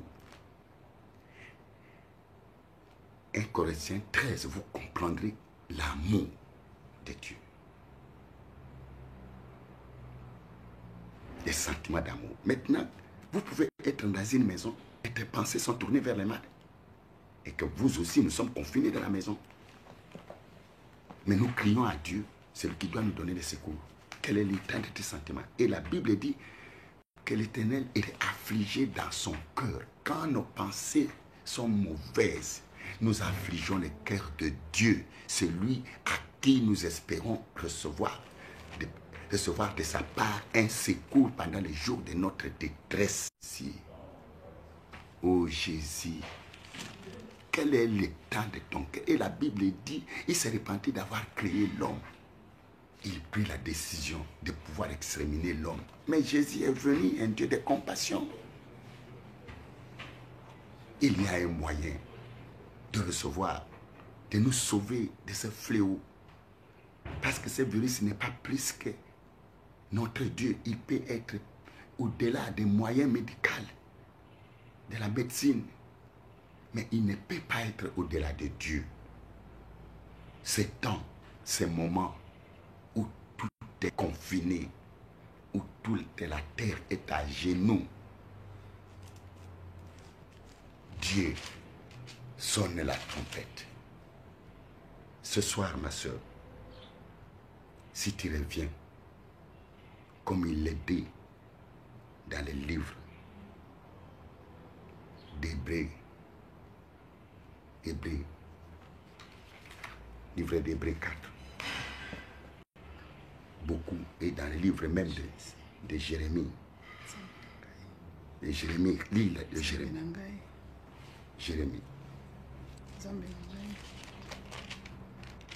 1 Corinthiens 13, vous comprendrez l'amour de Dieu. Les sentiments d'amour. Maintenant, vous pouvez être dans une maison et tes pensées sont tournées vers le mal. Et que vous aussi, nous sommes confinés dans la maison. Mais nous crions à Dieu, c'est lui qui doit nous donner les secours. Quel est l'état de tes sentiments? Et la Bible dit que l'Éternel est affligé dans son cœur. Quand nos pensées sont mauvaises, nous affligeons le cœur de Dieu, celui à qui nous espérons recevoir de sa part un secours pendant les jours de notre détresse. Oh Jésus, quel est l'état de ton cœur? Et la Bible dit, il s'est repenti d'avoir créé l'homme. Il prit la décision de pouvoir exterminer l'homme. Mais Jésus est venu, un Dieu de compassion. Il y a un moyen de recevoir, de nous sauver de ce fléau. Parce que ce virus n'est pas plus que notre Dieu. Il peut être au-delà des moyens médicaux, de la médecine. Mais il ne peut pas être au-delà de Dieu. Ces temps, ces moments où tout est confiné, où toute la terre est à genoux, Dieu sonne la trompette. Ce soir, ma soeur, si tu reviens, comme il l'a dit dans le livre d'Hébreux, livre d'Hébreux 4, beaucoup, et dans le livre même de Jérémie, lis le Jérémie. Jérémie.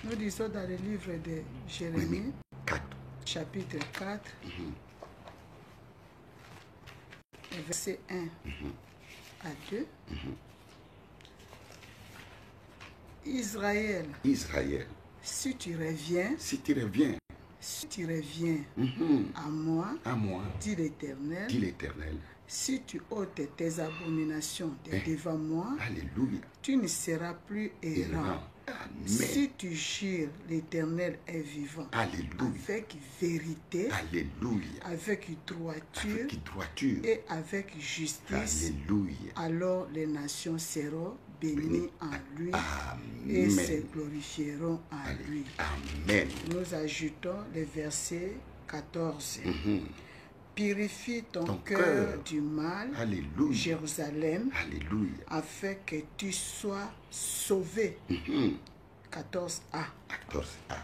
Nous disons dans le livre de Jérémie, 4. Chapitre 4, verset 1 à 2. Israël, si tu reviens, à moi, dit l'Éternel, si tu ôtes tes abominations devant moi, alléluia, tu ne seras plus errant. Amen. Si tu jures, l'Éternel est vivant. Alléluia. Avec vérité, alléluia, avec droiture, et avec justice, alléluia, alors les nations seront bénies en lui. Amen. Et se glorifieront en lui. Amen. Nous ajoutons le verset 14. Purifie ton cœur du mal, alléluia, Jérusalem, alléluia, afin que tu sois sauvé. 14a. 14a.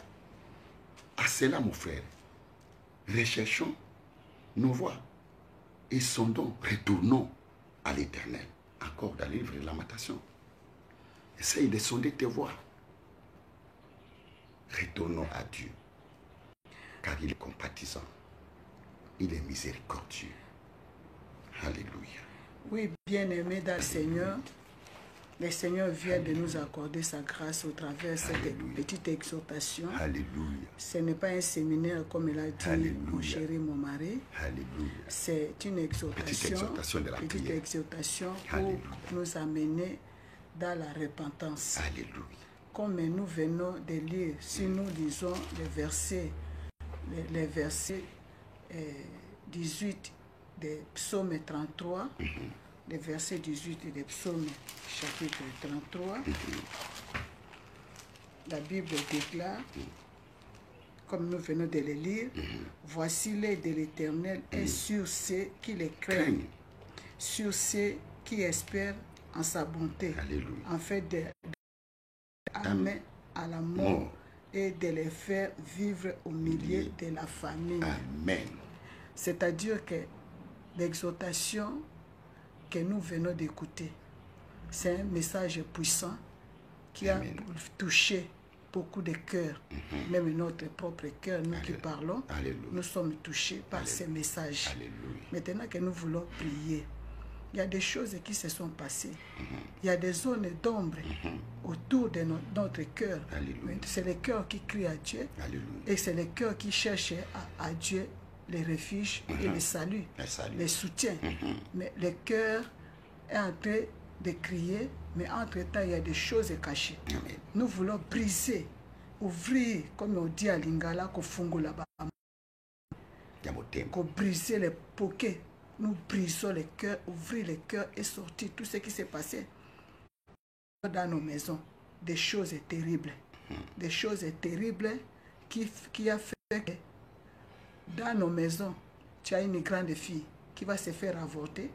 À cela, mon frère, recherchons nos voies et sondons, retournons à l'Éternel. Encore dans le livre de Lamentation. Essaye de sonder tes voies. Retournons à Dieu, car il est compatissant. Il est miséricordieux. Alléluia. Oui, bien-aimés dans le Seigneur vient de nous accorder sa grâce au travers de cette petite exhortation. Alléluia. Ce n'est pas un séminaire comme il a dit mon chéri, mon mari. Alléluia. C'est une exhortation, petite exhortation pour nous amener dans la repentance. Alléluia. Comme nous venons de lire, si nous lisons les versets 18 des psaumes 33, les versets 18 des psaumes chapitre 33, la Bible déclare, comme nous venons de le lire, voici l'œil de l'Éternel est sur ceux qui le craignent, sur ceux qui espèrent en sa bonté, en fait d'amener à la mort et de les faire vivre au milieu de la famille. Amen. C'est-à-dire que l'exhortation que nous venons d'écouter, c'est un message puissant qui a touché beaucoup de cœurs, même notre propre cœur, nous qui parlons, nous sommes touchés par ces messages. Maintenant que nous voulons prier, il y a des choses qui se sont passées. Il y a des zones d'ombre autour de notre cœur. C'est le cœur qui crie à Dieu. Et c'est le cœur qui cherche à Dieu les refuges et les saluts, les soutiens. Mais le cœur est en train de crier, mais entre-temps, il y a des choses cachées. Nous voulons briser, ouvrir, comme on dit à Lingala, qu'on briser les poquets. Nous brisons les cœurs, ouvrir les cœurs et sortir tout ce qui s'est passé dans nos maisons. Des choses terribles. Des choses terribles qui a fait que dans nos maisons, tu as une grande fille qui va se faire avorter.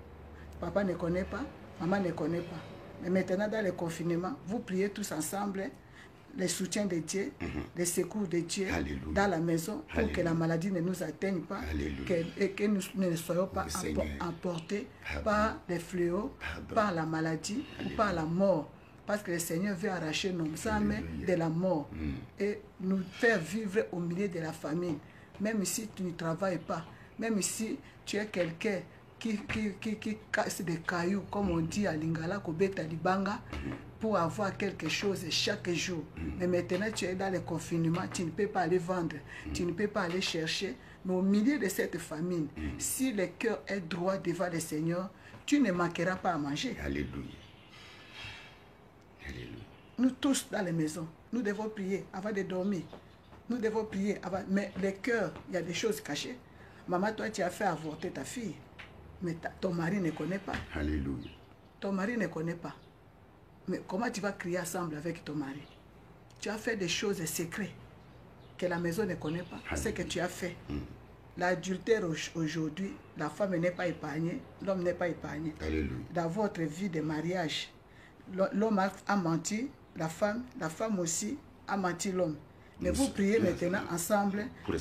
Papa ne connaît pas, maman ne connaît pas. Mais maintenant, dans le confinement, vous priez tous ensemble les soutiens de Dieu, les secours de Dieu dans la maison pour que la maladie ne nous atteigne pas et que nous ne soyons pas emportés par les fléaux, par la maladie ou par la mort. Parce que le Seigneur veut arracher nos âmes de la mort et nous faire vivre au milieu de la famine. Même si tu ne travailles pas, même si tu es quelqu'un qui casse des cailloux, comme on dit à Lingala, Kobeta Libanga, pour avoir quelque chose chaque jour. Mais maintenant, tu es dans le confinement, tu ne peux pas aller vendre, tu ne peux pas aller chercher. Mais au milieu de cette famine, si le cœur est droit devant le Seigneur, tu ne manqueras pas à manger. Alléluia. Alléluia. Nous tous dans les maisons, nous devons prier avant de dormir. Nous devons prier avant. Mais le cœur, il y a des choses cachées. Maman, toi, tu as fait avorter ta fille. Mais ton mari ne connaît pas. Alléluia. Ton mari ne connaît pas. Mais comment tu vas crier ensemble avec ton mari? Tu as fait des choses secrètes que la maison ne connaît pas. C'est ce que tu as fait. L'adultère aujourd'hui, la femme n'est pas épargnée, l'homme n'est pas épargné. Alléluia. Dans votre vie de mariage, l'homme a menti, la femme aussi a menti l'homme. Mais vous priez maintenant ensemble pour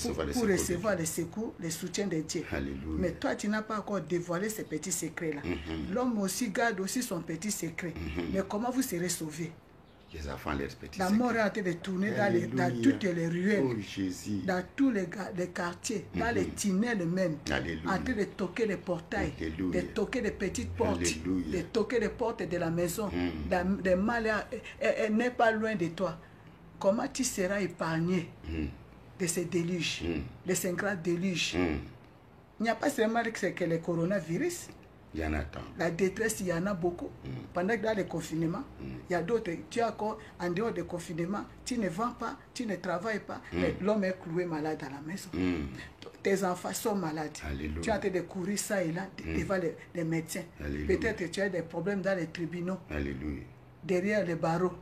recevoir les secours, les soutiens de Dieu. Alléluia. Mais toi, tu n'as pas encore dévoilé ces petits secrets-là. L'homme aussi garde aussi son petit secret. Mais comment vous serez sauvés? Les enfants, leurs petits la mort est en train de tourner dans toutes les ruelles, dans tous les quartiers, dans les tunnels même, en train de toquer les portails, de toquer les petites portes, de toquer les portes de la maison. Le mal n'est pas loin de toi. Comment tu seras épargné de ces déluges, de ces grands déluges? Il n'y a pas seulement que le coronavirus. Il y en a tant. La détresse, il y en a beaucoup. Pendant que dans le confinement, il y a d'autres. Tu as encore, en dehors du confinement, tu ne vends pas, tu ne travailles pas, mais l'homme est cloué malade à la maison. Tes enfants sont malades. Alléluia. Tu es en train de courir ça et là devant les médecins. Peut-être que tu as des problèmes dans les tribunaux. Alléluia. Derrière les barreaux.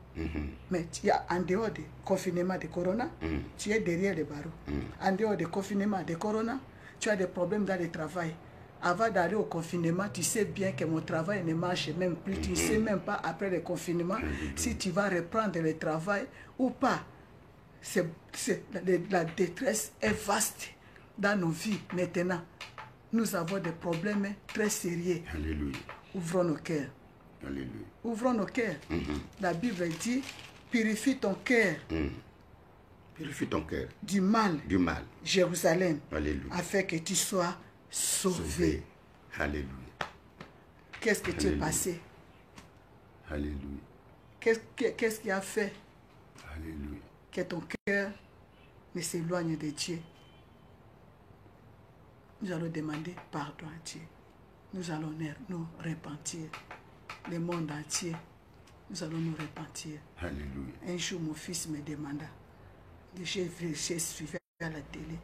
Mais tu as, en dehors du confinement de corona, tu es derrière les barreaux. En dehors du confinement de corona, tu as des problèmes dans le travail. Avant d'aller au confinement, tu sais bien que mon travail ne marche même plus. Tu ne sais même pas après le confinement si tu vas reprendre le travail ou pas. La détresse est vaste dans nos vies maintenant. Nous avons des problèmes très sérieux. Alléluia. Ouvrons nos cœurs. Alléluia. Ouvrons nos cœurs. La Bible dit, purifie ton cœur. Purifie ton cœur. Du mal. Du mal. Jérusalem. Alléluia. Afin que tu sois sauvé. Alléluia. Qu'est-ce que tu es passé? Alléluia. Qu'est-ce qui a fait Alléluia. que ton cœur ne s'éloigne de Dieu? Nous allons demander pardon à Dieu. Nous allons nous repentir. Le monde entier, nous allons nous repentir. Alléluia. Un jour, mon fils me demanda, j'ai suivi à la télé,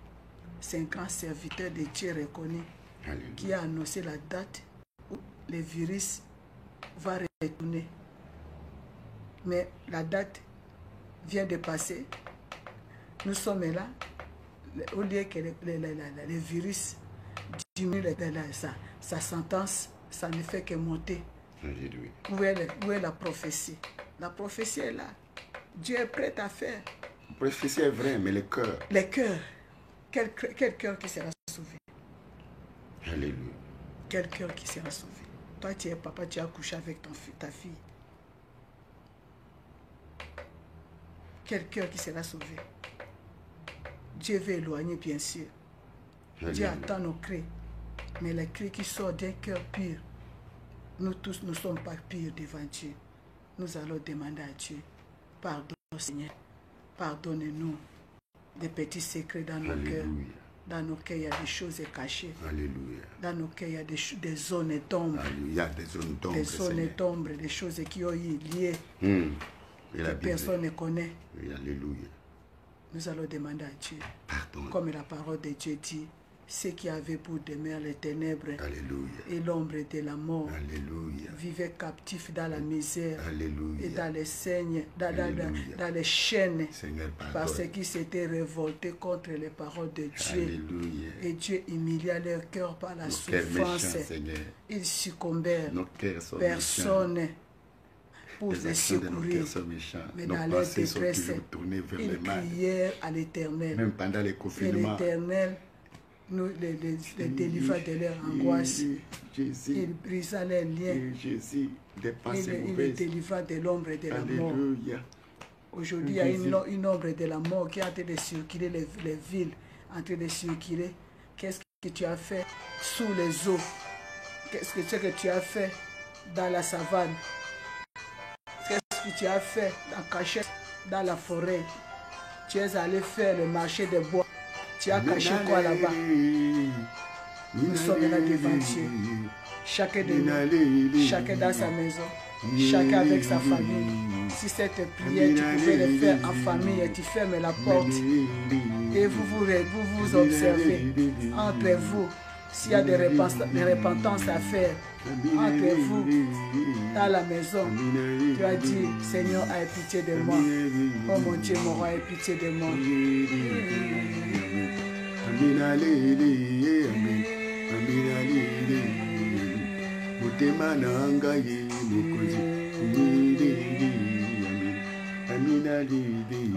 c'est un grand serviteur de Dieu reconnu. Alléluia. Qui a annoncé la date où le virus va retourner. Mais la date vient de passer. Nous sommes là. Au lieu que le virus diminue sa sentence, ça ne fait que monter. Alléluia. Où est la prophétie? La prophétie est là. Dieu est prêt à faire. La prophétie est vraie, mais le cœur. Le cœur. Quel cœur qui sera sauvé? Alléluia. Quel cœur qui sera sauvé? Toi, tu es papa, tu as couché avec ta fille. Quel cœur qui sera sauvé? Dieu veut éloigner, bien sûr. Alléluia. Dieu attend nos cris. Mais les cris qui sortent d'un cœur pur, nous tous ne sommes pas purs devant Dieu. Nous allons demander à Dieu, pardonne Seigneur, pardonne-nous des petits secrets dans nos cœurs. Dans nos cœurs, il y a des choses cachées. Alléluia. Dans nos cœurs, il y a des zones d'ombre. Alléluia. Des zones d'ombre. Des zones d'ombre, des choses qui ont eu lié. Que personne ne connaît. Oui, alléluia. Nous allons demander à Dieu. Pardon. Comme la parole de Dieu dit, ceux qui avaient pour demeure les ténèbres Alléluia. et l'ombre de la mort Alléluia. vivaient captifs dans la misère. Alléluia. Et dans les saignes, dans les chaînes, Seigneur, parce qu'ils s'étaient révoltés contre les paroles de Dieu. Alléluia. Et Dieu humilia leur cœur par la Nos cœurs souffrance. méchants, Seigneur. Ils succombèrent. Nos cœurs sont Personne méchants. pour Les les actions de nos secourir. cœurs sont méchants. Mais Nos dans leur pensées sont détresse, toujours tournées vers ils le mal. prièrent à l'Éternel. Même pendant les Et confinements. l'Éternel nous les délivra de leur angoisse. Jésus. Il brisa les liens. Jésus. Des pensées Il les mauvaises. délivra de l'ombre et de la mort. Alléluia. Aujourd'hui, il y a une ombre de la mort qui est en train de circuler les villes, en train de circuler. Qu'est-ce que tu as fait sous les eaux? Qu'est-ce que tu as fait dans la savane? Qu'est-ce que tu as fait en cachette dans la forêt? Tu es allé faire le marché des bois. Tu as caché quoi là-bas? Nous sommes là devant Dieu. Chacun de nous, chacun dans sa maison, chacun avec sa famille. Si cette prière, tu pouvais le faire en famille et tu fermes la porte et vous observez entre vous. S'il y a des repentances à faire entre vous dans la maison, tu as dit, Seigneur, aie pitié de moi. Oh mon Dieu, mon roi, aie pitié de moi.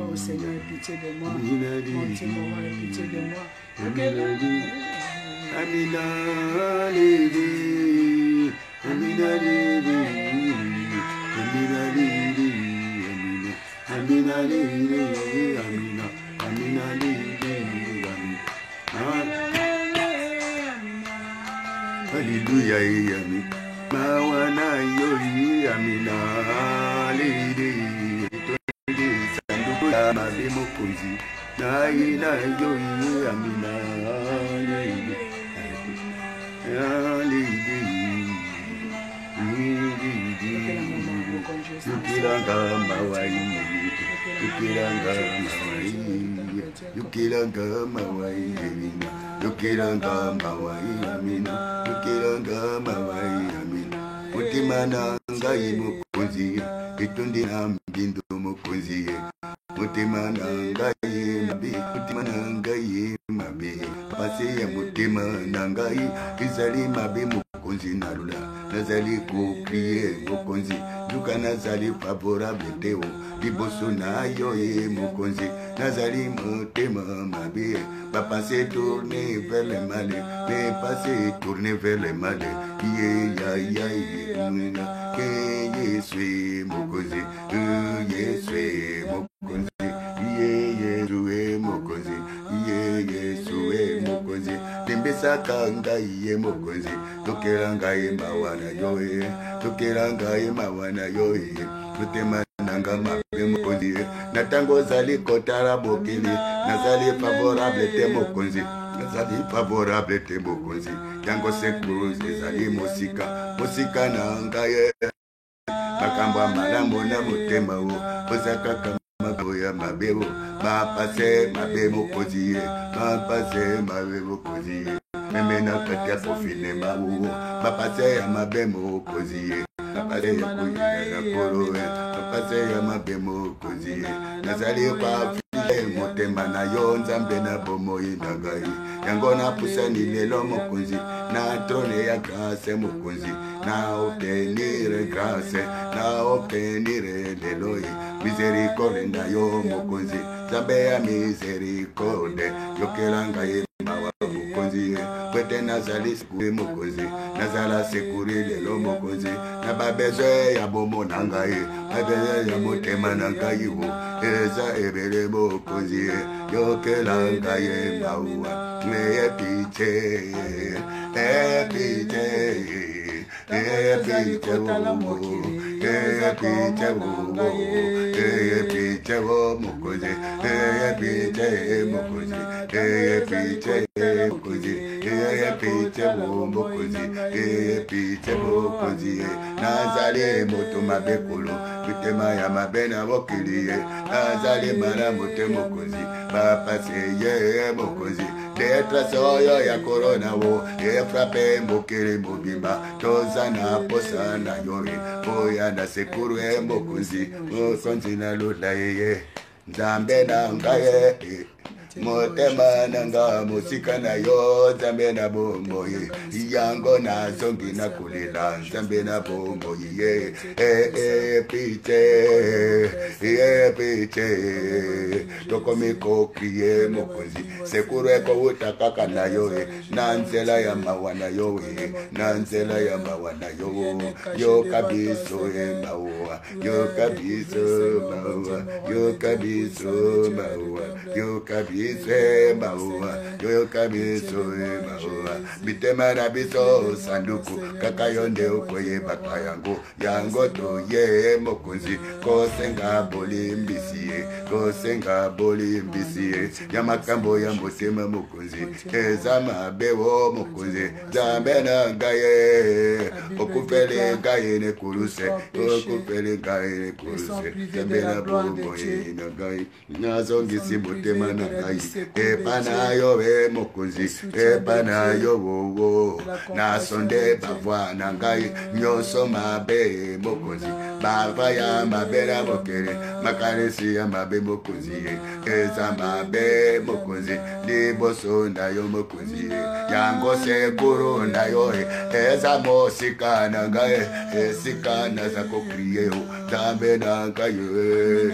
Oh Seigneur, aie pitié de moi. Mon Dieu, mon roi, aie pitié de moi. Amina Lili, Amina Lili, Amina Lili, Amina Lili, Amina, Amina Lili, Alléluia, Amina, Mawana Yoi, Amina Lili, Sanduka Mabimo Kunzi, Naina Yoi, Amina Lili. Yukiranga mawai, yukiranga mawai, yukiranga mawai, yukiranga mawai, amina, yukiranga mawai, amina. Mutimana ngai mukunzi, itundi na mbindu mukunzi. Mutimana ngai mabi, mutimana ngai mabi. Pasi ya mutima nangai, izali mabi mukunzi narula. Nazali kukriye mukunzi, duka nazali favorable teo. Liboso na yo ye mukunzi, nazali mutima mabi. Pas passer tourner vers le mal, mais passer tourner vers le mal. Que Yesu mukunzi, Yesu mukunzi. Mokonzi, Yesu mokonzi, Limbisa kanga ye mokonzi, Tokeranga ye mawana yoe, Tokeranga ye mawana yoe, Tutema nanga mabe mokonzi, Natango zali kotara bokili, Nazali favorable te mokonzi, Nazali favorable te mokonzi, Yango sekuruzi zali musika, Musika nanga ye, Makamba malambo na mutema o, Osaka kama Maboya mabebo, ma passe mabebo koziye, ma passe mabebo koziye. Memena katia kofine mawo, ma passe ya mabemo koziye, ma passe ya kuya korowe, ma passe ya mabemo koziye. Nazali kwa file motema na yo nzambe na bomo inagai. Yango na pusani lelo mokonzi, na trone ya grâce mokonzi, na obtenir grâce, na obtenir lelo. Miséricorde na yo mokonzi, Zambe ya miséricorde, yokelanga ye mawa mokonzi, Kwete nazali sekure mokonzi, Nazala sekure lelo mokonzi, Na babeze ya bomo nangaye, Babeze ya motema nangaye wo, Eza ebele mokonzi, yokelanga ye mawa, Epite, epite, Epite, piche wo mokozi, piche mokozi, piche mokozi, piche wo mokozi, piche mokozi, nazale moto mabekolo, pite maya mabena wokili, nazale mara mote mokozi, papa seye mokozi, letra soyo ya corona wo, frappe mokere mobimba, tozana posana yori, oya na sekuru mokozi, o sonzina lula ye, zambe na ngaye, motema nanga musika na yo, zambe na bombo ye, yango na zongi na kulila, zambe na bombo ye, piche, toko miko kriye mokozi, sekuru eko utakaka na yo, nanzela ya mawana yo, nanzela ya mawana yo kabiso maua, yo kabiso maua, yo kabiso maua, yo kabiso maua, yo kabiso maua, bitema na biso sanduku, kakayonde ukoye baka yango to ye mokozi, kosenga boli mbisiye, kosenga boli mbisiye, yamakambo ya mosema mokozi, ezama bewo mokozi, zambe na ngaye, okupele ngaye ne kuruse, okupele ngaye ne kuruse, zambe na bongo ye na ngaye, nazongisi motema na ngaye, epana yo we mokozi, epana yo wo, na sonde bavwa na ngaye, nyonso mabe mokozi, bava ya mabera mokere, makaresi ya mabe mokozi, eza mabe mokozi, liboso na yo mokozi, yango sekuru na yo, eza mosika na ngaye, esika na zako kriye, zambe na ngaye,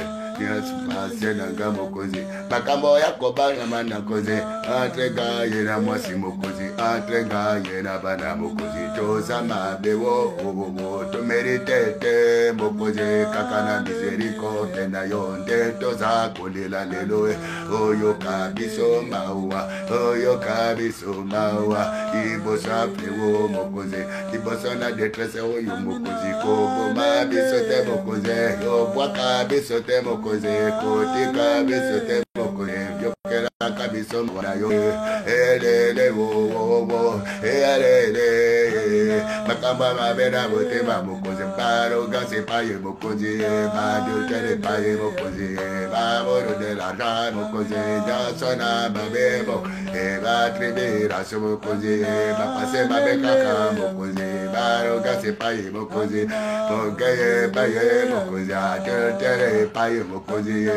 pase na nga mokozi, makambo ya kobana mana kozi, atrenga ye na mwasi mokozi, atrenga ye na bana mokozi, toza mabe wo, to meritete mokozi, kakana misericorde na yonde, toza kolela lelo, oyo kabiso maua, oyo kabiso maua, ibosa flewo mokozi, ibosa na detresse oyo mokozi, kobo mabiso te mokozi, yo waka biso te mokozi, koti kabiso te mokozi, yokela kabiso mwana yo, elele wo, elele, makamba mabena bote ma mokozi, paro gase paye mokozi, madu tere paye mokozi, baboro de la ja mokozi, jasona babebo, eba tribira so mokozi, bapase babekaka mokozi, baro gase paye mokozi, mokeye paye mokozi, tere paye mokozi,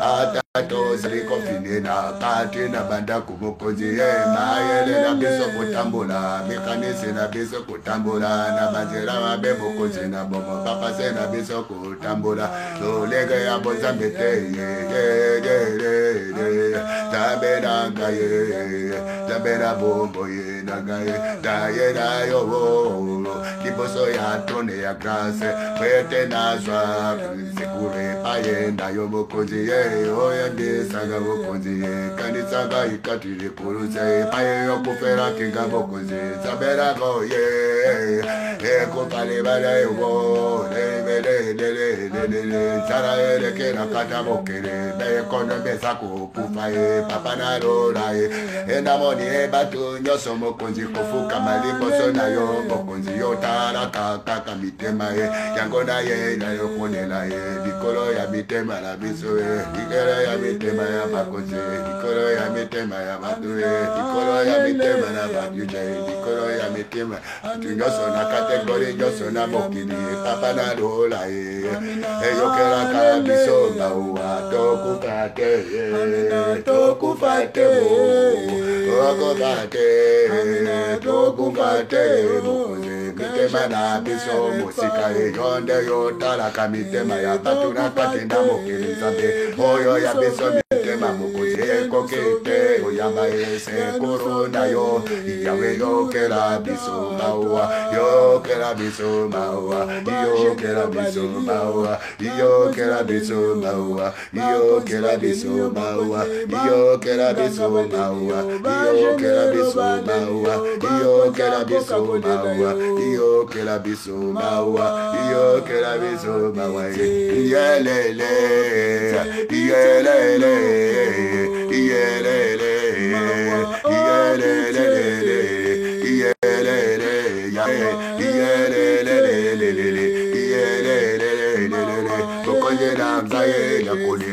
atato zri kofine na kati na banda kumokozi, maele na biso kutambola, mekanisi na biso kutambola, na banjera mabe mokozi na bomo, papa se na biso kutambola, lolege ya bozambete, zabe na ngaye, zabe na bombo ye na ngaye, daye na yo, kiboso ya trone ya grase, kwete na zwa, sekure paye na yo mokozi, oya saga mokozi, kanisaga ikatile kuruse, paye yo kufera kinga mokozi, zabera go ye, eko kale bala yo, zara ele kera kata mokere, be kono besa ko pufaye, papa na rola ye, ena moni e batu nyoso mokozi, kofuka malipo sona yo mokozi, yo tara kaka mitema ye, yango na ye na yo konela ye, dikolo ya mitema la biso ye, dikolo ya mitema ya bakoze, dikolo ya mitema ya batue, dikolo ya mitema na batuje, dikolo ya mitema, nyoso na kategori nyoso na mokini, papa na rola ye, eyokera kabiso maua, tokufate, tokufate, tokufate, mokoze, mitema na biso musika yonde yotala kamitema ya batuna katinda mokini zabe, oyo ya biso mitema mokoze, eko kete oyamba ese corona yo Yahweh yo que la biso mawa yo que la biso mawa yo que la biso mawa yo que la biso mawa yo que la biso mawa yo que la biso mawa yo que la biso mawa yo que la biso mawa yo que la biso mawa yo que la biso mawa yelele yelele yelele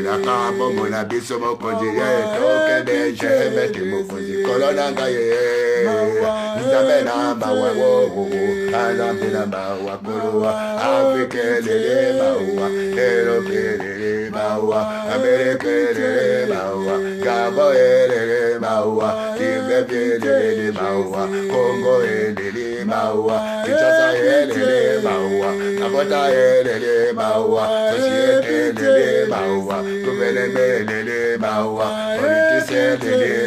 la campo mona biso mokonzi toke de jemete mokonzi kolona ngaye nzabena bawa wo anabena bawa kolowa afrikelele bawa erokelele bawa amerikelele bawa gaboelele bawa tibebelele bawa kongo elele bawa kichasa elele bawa kabota elele bawa societe elele bawa gouvernement bawa politicien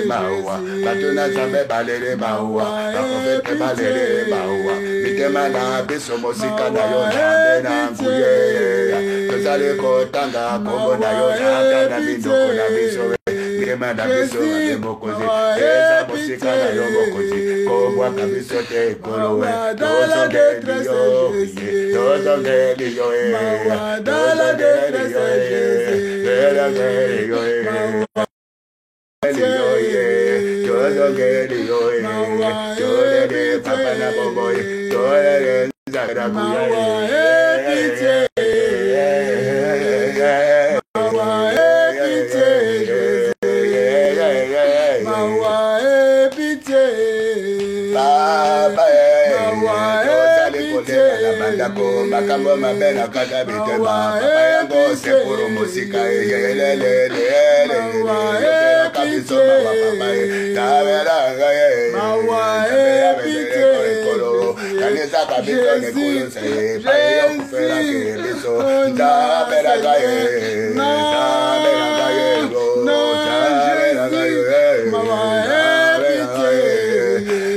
bawa batuna zambe balele bawa bakofete balele bawa mitema na biso mosika na yo na bena nguye kozale kotanga kombo na yo na kana bindoko na biso mitema na biso na mokozi eza mosika na yo mokozi kobwa kabiso te kolowe tozo de liyo makambo mabena kata bitema papa yango se puro musika yelele kabiso mawa papa tavera gaye mawa kolo kanisa kabito ne kolo se payo kufera ke biso tavera gaye tavera gaye mawa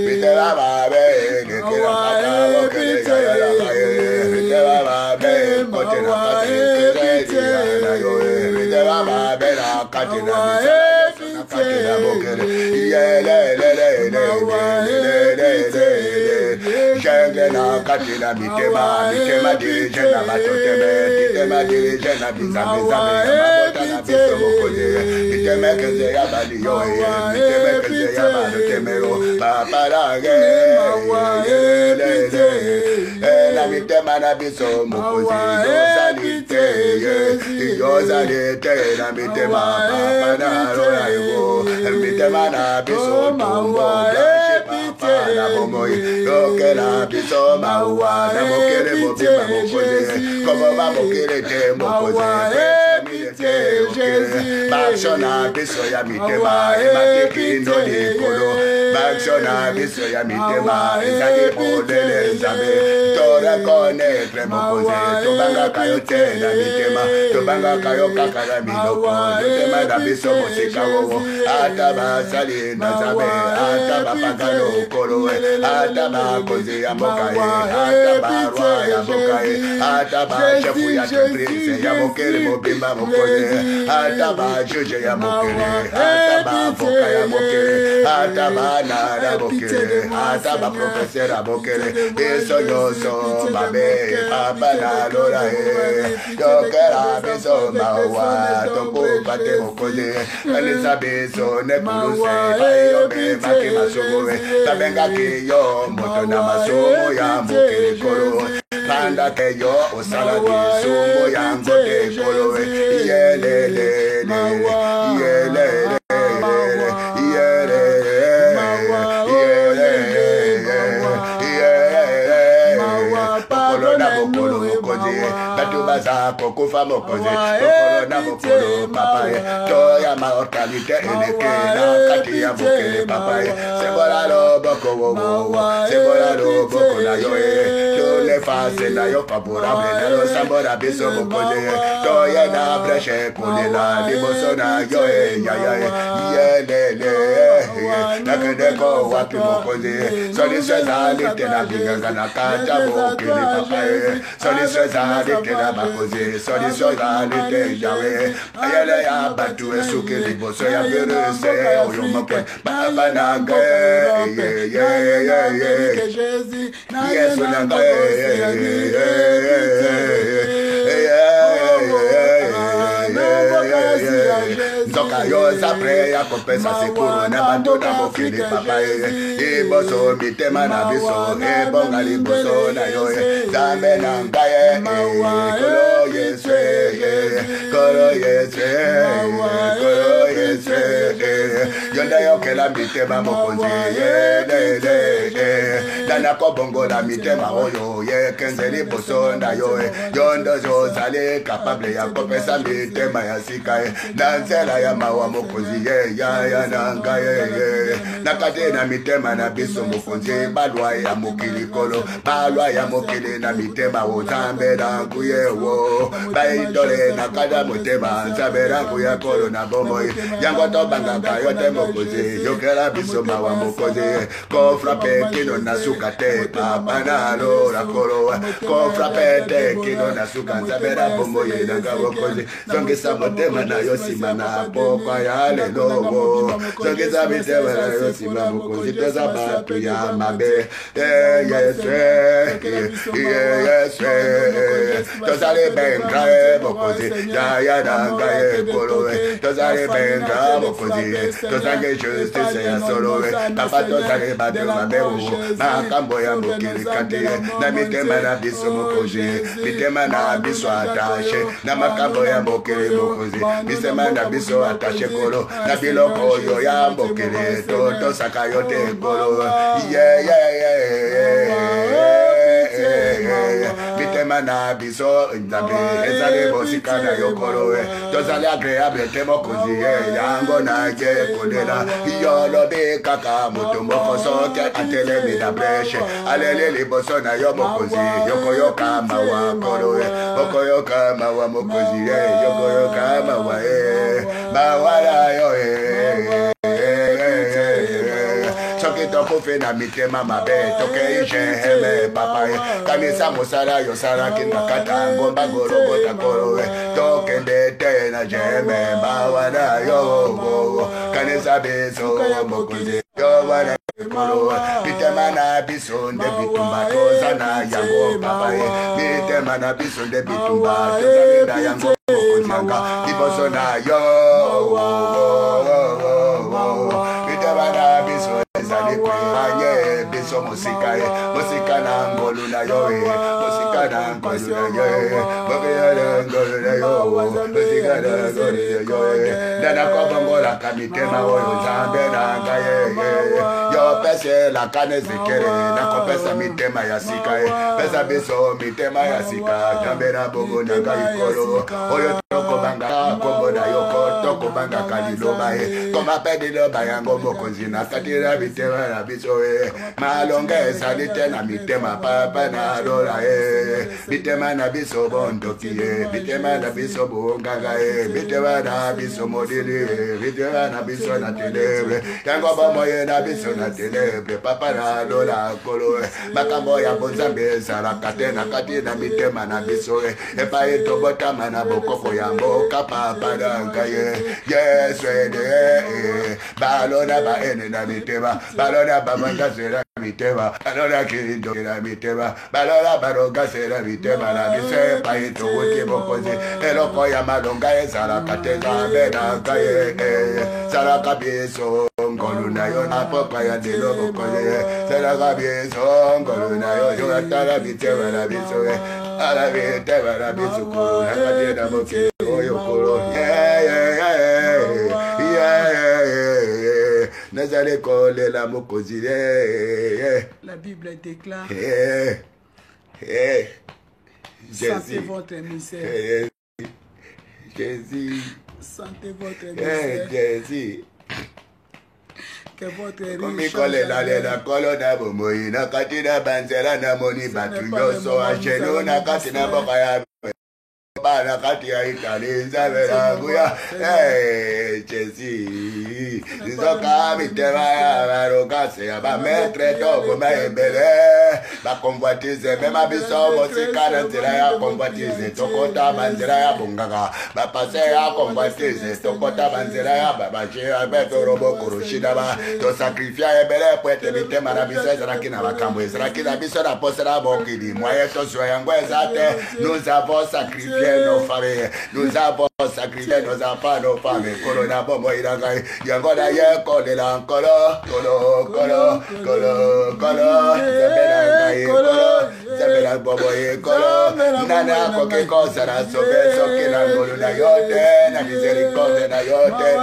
bitera babe kira kaka Katila mitema mitema dirije na matoteme mitema dirije na bizambe na biso mokoye mitema keze ya bali yo mitema keze ya balotemero papa lage la mitema na biso mokoye yozalite na mitema papa na roya yo mitema na biso tombo na bomoy loke la biso mawa na mokere mobima mokoze komo ba mokere te mokoze Bakshona biso ya mitema emateki no likolo Bakshona biso ya mitema ezali modele nzambe tora konetre mokoze tobanga kayo te na mitema tobanga kayo kaka na minoko mitema na biso mosika wowo ata basali na nzambe ata bapagano kolowe ata bakonzi ya mbokaye ata barwa ya mbokaye ata bashefu ya temprise ya mokele mobimba mokoze ata bajuge ya mokele ata bavoka ya mokele ata banara mokele ata baprofeser ya mokele biso nyonso babe papa na lola tokela biso mawa tokupa te mokoze alisa biso nekuluse bayobe baki masugowe tabengaki yo moto na masumo ya mokele kolo kanda ke yo osala bisumo ya ngote kolo yelele yelele ya kokufa mokozi kokoro na mokoro papa toya mortalité eleke na kati ya bokele papa sebola lo boko wo sebola lo boko na yo to le face na yo favorable na lo sambora biso mokozi toya na breche kolela liboso na yo ya le nakendeko wapi mokozi soli swezali tena biganga na kata bokele papa soli swezali tena bakozi soli swezali tena yawe ayele ya batu esuke liboso ya viruse oyo mokwe baba nanga yesu nanga Zoka yo zapre ya kopesa sekuru na bandona mokili papa iboso mitema na biso bonga liboso na yo zambe na ngaye kolo yeswe kolo yeswe yonda yo kela mitema mokonzi dana ko bongo la mitema oyo kenze liboso na yo yondo zo zale capable ya kopesa mitema ya sikae nanzela ya mawa mokonzi ya nanga nakate na mitema na biso mokonzi balwa ya mokili kolo balwa ya mokili na mitema ozambe na nguye wo baidole na kada motema nzambe na nguye kolo na bomoi yango to bangaka yote mokonzi yokela biso mawa mokonzi ko frappe kino na sukate papa na lo la kolo ko frappe te kino na suka nzambe na bomoi na gabokonzi zongesa motema na yosima na pokwa ya lelo zongeza mitema na yosima mokonzi toza batu ya mabe tozale benga mokonzi ya nanga kolo tozale benga mokonzi tozange justice ya solo papa tozale batu mabe makambo ya mokili kati na mitema na biso mokonzi mitema na biso attache na makambo ya mokili mokonzi mitema na biso attache kolo na biloko oyo ya mokili tosaka yote kolo mitema na biso nzambe ezali bosika na yo kolo tozali agréable te mokonzi yango na ye kolela yolobi kaka moto moko soki atelemi na breche aleli liboso na yo mokonzi yokoyoka mawa kolo mokoyoka mawa mokonzi yokoyoka mawa bawala yo tokufe na mitema mabe toke ijeheme papa kanisa mosala yosala kinga kata ngomba gorogota kolo tokende te na jeme bawana yo kanisa beso mokonzi yo wana kolo mitema na biso nde bitumba tozana yango papa mitema na biso nde bitumba tozana yango mokonzi liboso na yo mitema na biso ezali kwanye biso musika na ngolu na yo musika na ngolu na yo ngolu na yo musika na ngolu na yo dana ko bongo la kamitema oyo zambe na ngaye yo pese la kane zikere na ko pesa mitema ya sika pesa biso mitema ya sika zambe na bongo na ngaye kolo oyo toko banga kombo na yo toko banga kaliloba koma pedilo bayango mokonzi na katira bitema na biso malonga ezali te na mitema papa na lola bitema na biso bondoki bitema na biso bonganga bitema na biso modili bitema na biso na telebre yango bomoye na biso na telebre papa na lola kolo makambo ya bonzambe ezalaka te na kati na mitema na biso epai tobotama na bokoko ya mboka papa na ngai yesu balona baene na mitema balona babanga zera mitema balona kirindo na mitema balona baroga zera mitema na bise paito wote bokozi eloko ya malonga ezalaka te nzambe na ngai zalaka biso ngolu na yo na pokwa ya delo bokozi zalaka biso ngolu na yo yo atala mitema na biso ala mitema na biso kolo na kati na mokili oyo kolo La Bible déclare Sentez votre misère. Jésus. Sentez votre misère. Jésus. Que votre riche comme la colonne bomoyi na katina banzela na moni batuyo so acheno na katina bokaya bana katia itali zavela guya Jésus izoka mitema ya barokase ya ba maître to koma ebele ba convoitize même abiso mosika na nzela ya convoitize tokota banzela ya bongaka ba passe ya convoitize tokota banzela ya babaje abeto robo kurushida ba to sacrifier ebele poete mitema na biso ezalaki na bakambo ezalaki na biso na posela bokidi moye toswa yango ezate nous avons sacrifié nos familles, nous avons sacrifié nos enfants, nos femmes, Corona Bomo Iragai, Yangola Yako de la Colo, Zabela Bobo Colo, Nana Coque Cosa, Sobe, Sokina, Goluna Yote, na Miséricorde, na Yote,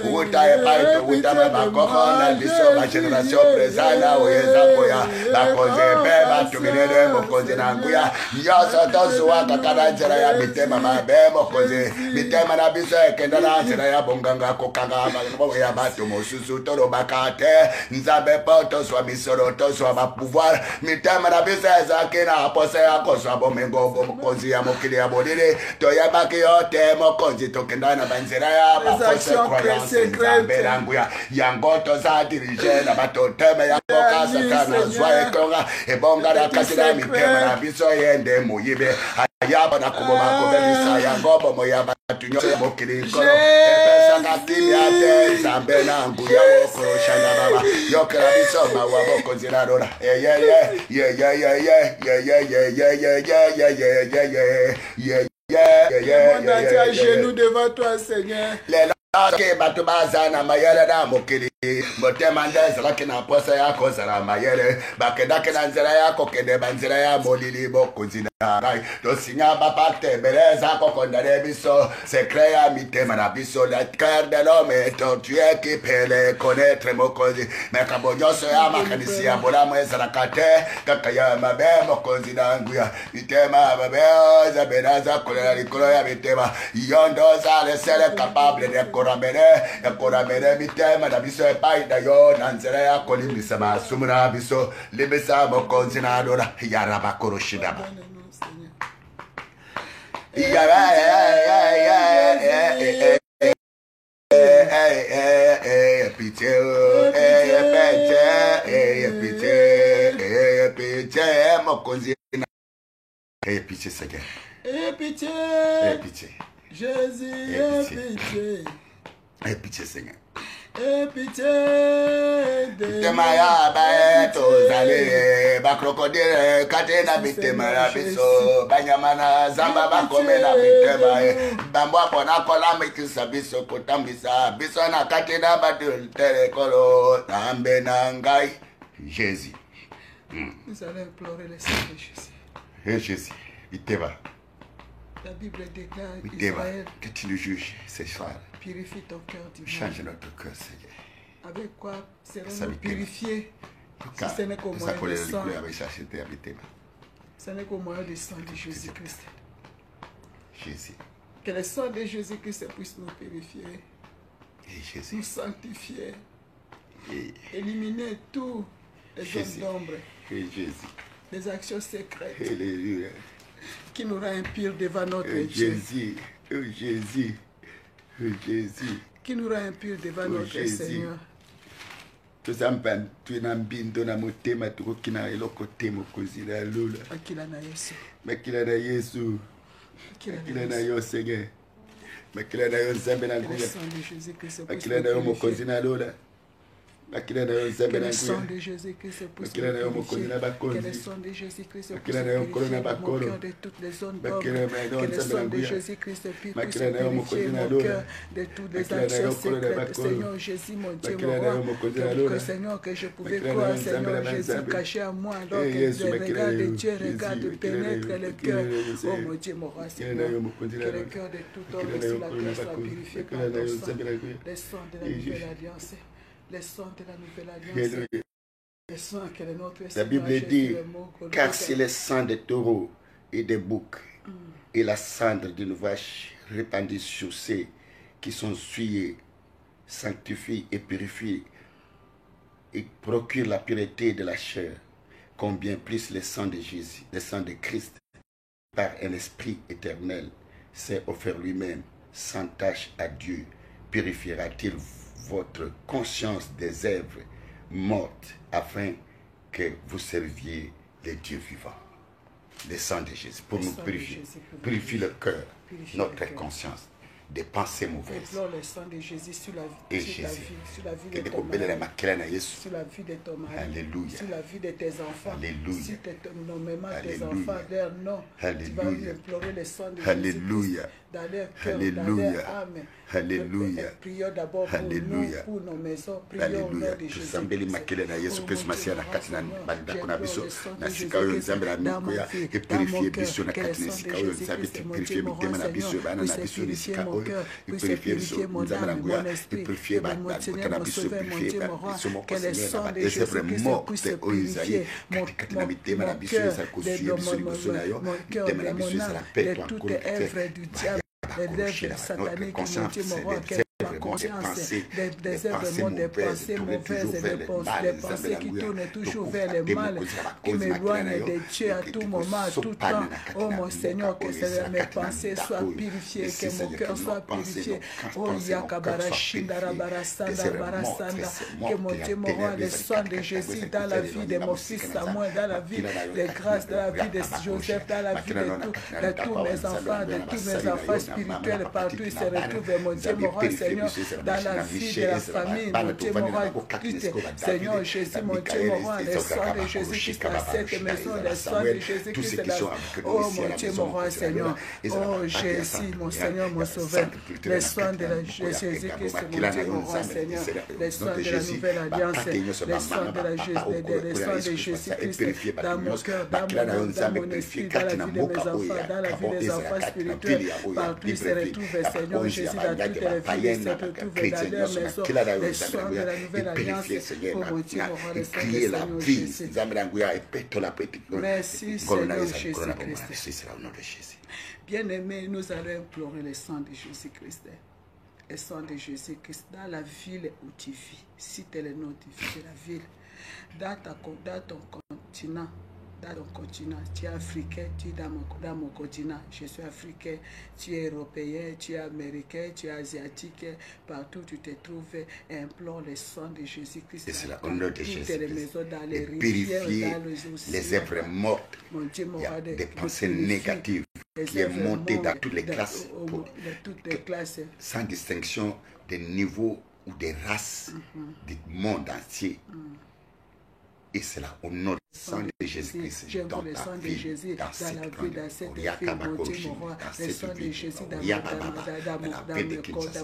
Uta e Paito, Uta Bacojo, la Biso, la génération présana, Oyezakoya, la Cose Beba, Tumine, Mokoze Nanguya, Yosa Tosua, Kakana Zeraya, Mitema, Bemo Cose, Mitema na Biso, Kendana, Zeraya, Bonganga, Kokanga, Boya Bato, Mosusu, Toro Bakate, Nzabe Poto, soit Misoro, soit ma pouvoir, Mitema na Biso, Zakina, Aposea, Kosa, Bomengo, Bokozi, Amokili, Abodile, Toyabaki, Temo, Kozi, Tokendana, Banzeraya, Bafose, Croyance, Nzabe, Languya, Yangoto, Za, dirigé, la Bato, Teme, Yakoka, Satana, Zoe, Konga, et Bonga, Kasina, Mitema na Biso, Yende, Moyibe, Yaba na kuboma kubelisa ya ngobo moya batunyo mokili kono epesa katimi ate zambena nguya wokoro shanda baba yokera biso mawa boko zirarora à genoux devant toi, Seigneur. Okay, batubazana mayele na mokili motema ndezela kina posa yako zara mayele bakedake na nzela yako kende banzela ya molili bokozina rai to sinya bapate beleza kokondare biso secret ya mitema na biso la cœur de l'homme tortué qui peut le connaître mokozi mekabonyoso ya makanisi ya bola mwezala kate kakaya mabe mokozi na nguya mitema babe za benaza kolela likolo ya mitema yondo za le sele capable de Koramene mitema na biso epai na yo na nzela ya kolimbisa masumuna biso libisa mokonzi na adora yaraba koroshidaba pitié mokonzi na pitié Seigneur pitié Jésus, aie pitié. Aie pitié, Seigneur. Aie pitié de Temaya baeto zale ba crocodile katena bitema la biso banyamana zamba ba komela bitema bambwa pona kola mikisa biso kotambisa biso na katena ba tere kolo tambe na ngai Jésus. Nous allons implorer le sang de Jésus. Et Jésus, il te va. La Bible déclare Israël, que tu nous juges ce soir. Purifie ton cœur divin. Change notre cœur, Seigneur. Avec quoi serons-nous purifiés si ce n'est qu'au moyen du sang? Ce n'est qu'au moyen du sang de Jésus-Christ. Jésus. Que le sang de Jésus-Christ puisse nous purifier, nous sanctifier, éliminer tous les zones d'ombre, les actions secrètes. Alléluia. Qui nous rend impurs devant notre Dieu. Jésus. Qui nous rend impurs devant notre Seigneur. Que le sang de Jésus-Christ puisse nous purifier. Que le sang de Jésus-Christ puisse nous purifier mon cœur de toutes les zones d'ombre. Que le sang de Jésus-Christ puisse purifier mon cœur de toutes les actions secrètes. Seigneur Jésus, mon Dieu, mon roi. Que Seigneur, que je pouvais croire, Seigneur Jésus, caché à moi. Alors que le regard de Dieu regarde, pénètre le cœur. Oh mon Dieu, mon roi, Seigneur. Que le cœur de tout homme et la terre soit purifié par ton sang. Le sang de la nouvelle alliance. Les sons de la nouvelle alliance. Les sons que notre la Bible dit, car c'est le sang des taureaux et des boucs et la cendre d'une vache répandue sur ceux qui sont souillés, sanctifie et purifie et procure la pureté de la chair, combien plus le sang de Jésus, le sang de Christ, par un esprit éternel, s'est offert lui-même sans tache à Dieu, purifiera-t-il votre conscience des œuvres mortes afin que vous serviez les dieux vivants. Le sang de Jésus pour nous purifier, purifie le cœur, notre conscience des pensées mauvaises. Le sang de Jésus sur la vie, sur la vie de ton mari, sur la vie de ton mari, Alléluia. sur la vie de tes enfants. Alléluia. Si nommément tes Alléluia. enfants, leur nom, tu vas Alléluia. implorer le sang de Alléluia. Jésus dans leur cœur, dans Alléluia. leur âme. Alléluia. Prions d'abord pour nous, Alléluia. pour nos maisons. Prions au nom de Jésus. Tusambeli makele na Yesu Kristo masia na kati na banda kuna biso na sika oyo nzambe na miko ya purifier biso na kati na sika oyo nzambe purifier mitema na biso bana na biso na sika oyo purifier biso nzambe na ngoya purifier ba na biso purifier ba biso mo Seigneur na ese vraiment oyo ezali kati na mitema na biso eza kosuye biso liboso na yo mitema na biso ezala paix toi encore les lèvres sataniques, mon Dieu, mon roi, quelle ma conscience, des œuvres, des pensées mauvaises, des pensées qui tournent toujours vers le mal, qui m'éloignent de Dieu à tout moment, à tout temps. Oh mon Seigneur, que mes pensées soient purifiées, que mon cœur soit purifié. Oh Yakabara Shindara Barasanda Barasanda, que mon Dieu, mon roi, le sang de Jésus dans la vie de mon fils Samuel, dans la vie de Grâce, dans la vie de Joseph, dans la vie de tous mes enfants, de tous mes enfants spirituels, partout ils se retrouvent, mon Dieu, mon roi, Seigneur, dans la vie de la famille, mon Dieu, mon roi, Seigneur Jésus, mon Dieu, mon roi, le sang de Jésus-Christ dans cette maison, le sang de Jésus-Christ dans... Oh mon Dieu, mon roi, Seigneur, oh Jésus, mon Seigneur, mon sauveur, le sang de Jésus-Christ, mon Dieu, mon roi, Seigneur, le sang de la nouvelle alliance, le sang de Jésus-Christ dans mon cœur, dans mon esprit, dans la vie de mes enfants, dans la vie des enfants spirituels, partout ils se retrouvent, Seigneur Jésus, dans toutes les vies, se retrouvent dans leur maison, les soins de la nouvelle alliance, oh mon Dieu, mon roi, le sang de Seigneur Jésus. Merci Seigneur Jésus-Christ. Bien-aimés, nous allons implorer le sang de Jésus-Christ. Le sang de Jésus-Christ dans la ville où tu vis. Cite le nom de la ville. Dans ton continent. Dans ton continent, tu es africain, tu es dans mon continent, je suis africain, tu es européen, tu es américain, tu es asiatique, partout où tu te trouves, implore le sang de Jésus-Christ. Et c'est la honneur de Jésus-Christ. Dans les rivières, purifier dans les océans, les œuvres mortes, il y a des pensées négatives qui est montée dans toutes les classes, sans distinction des niveaux ou des races du monde entier. Et c'est là, au nom du sang de Jésus-Christ, dans ta vie, dans cette vie, dans cette vie, le sang de Jésus dans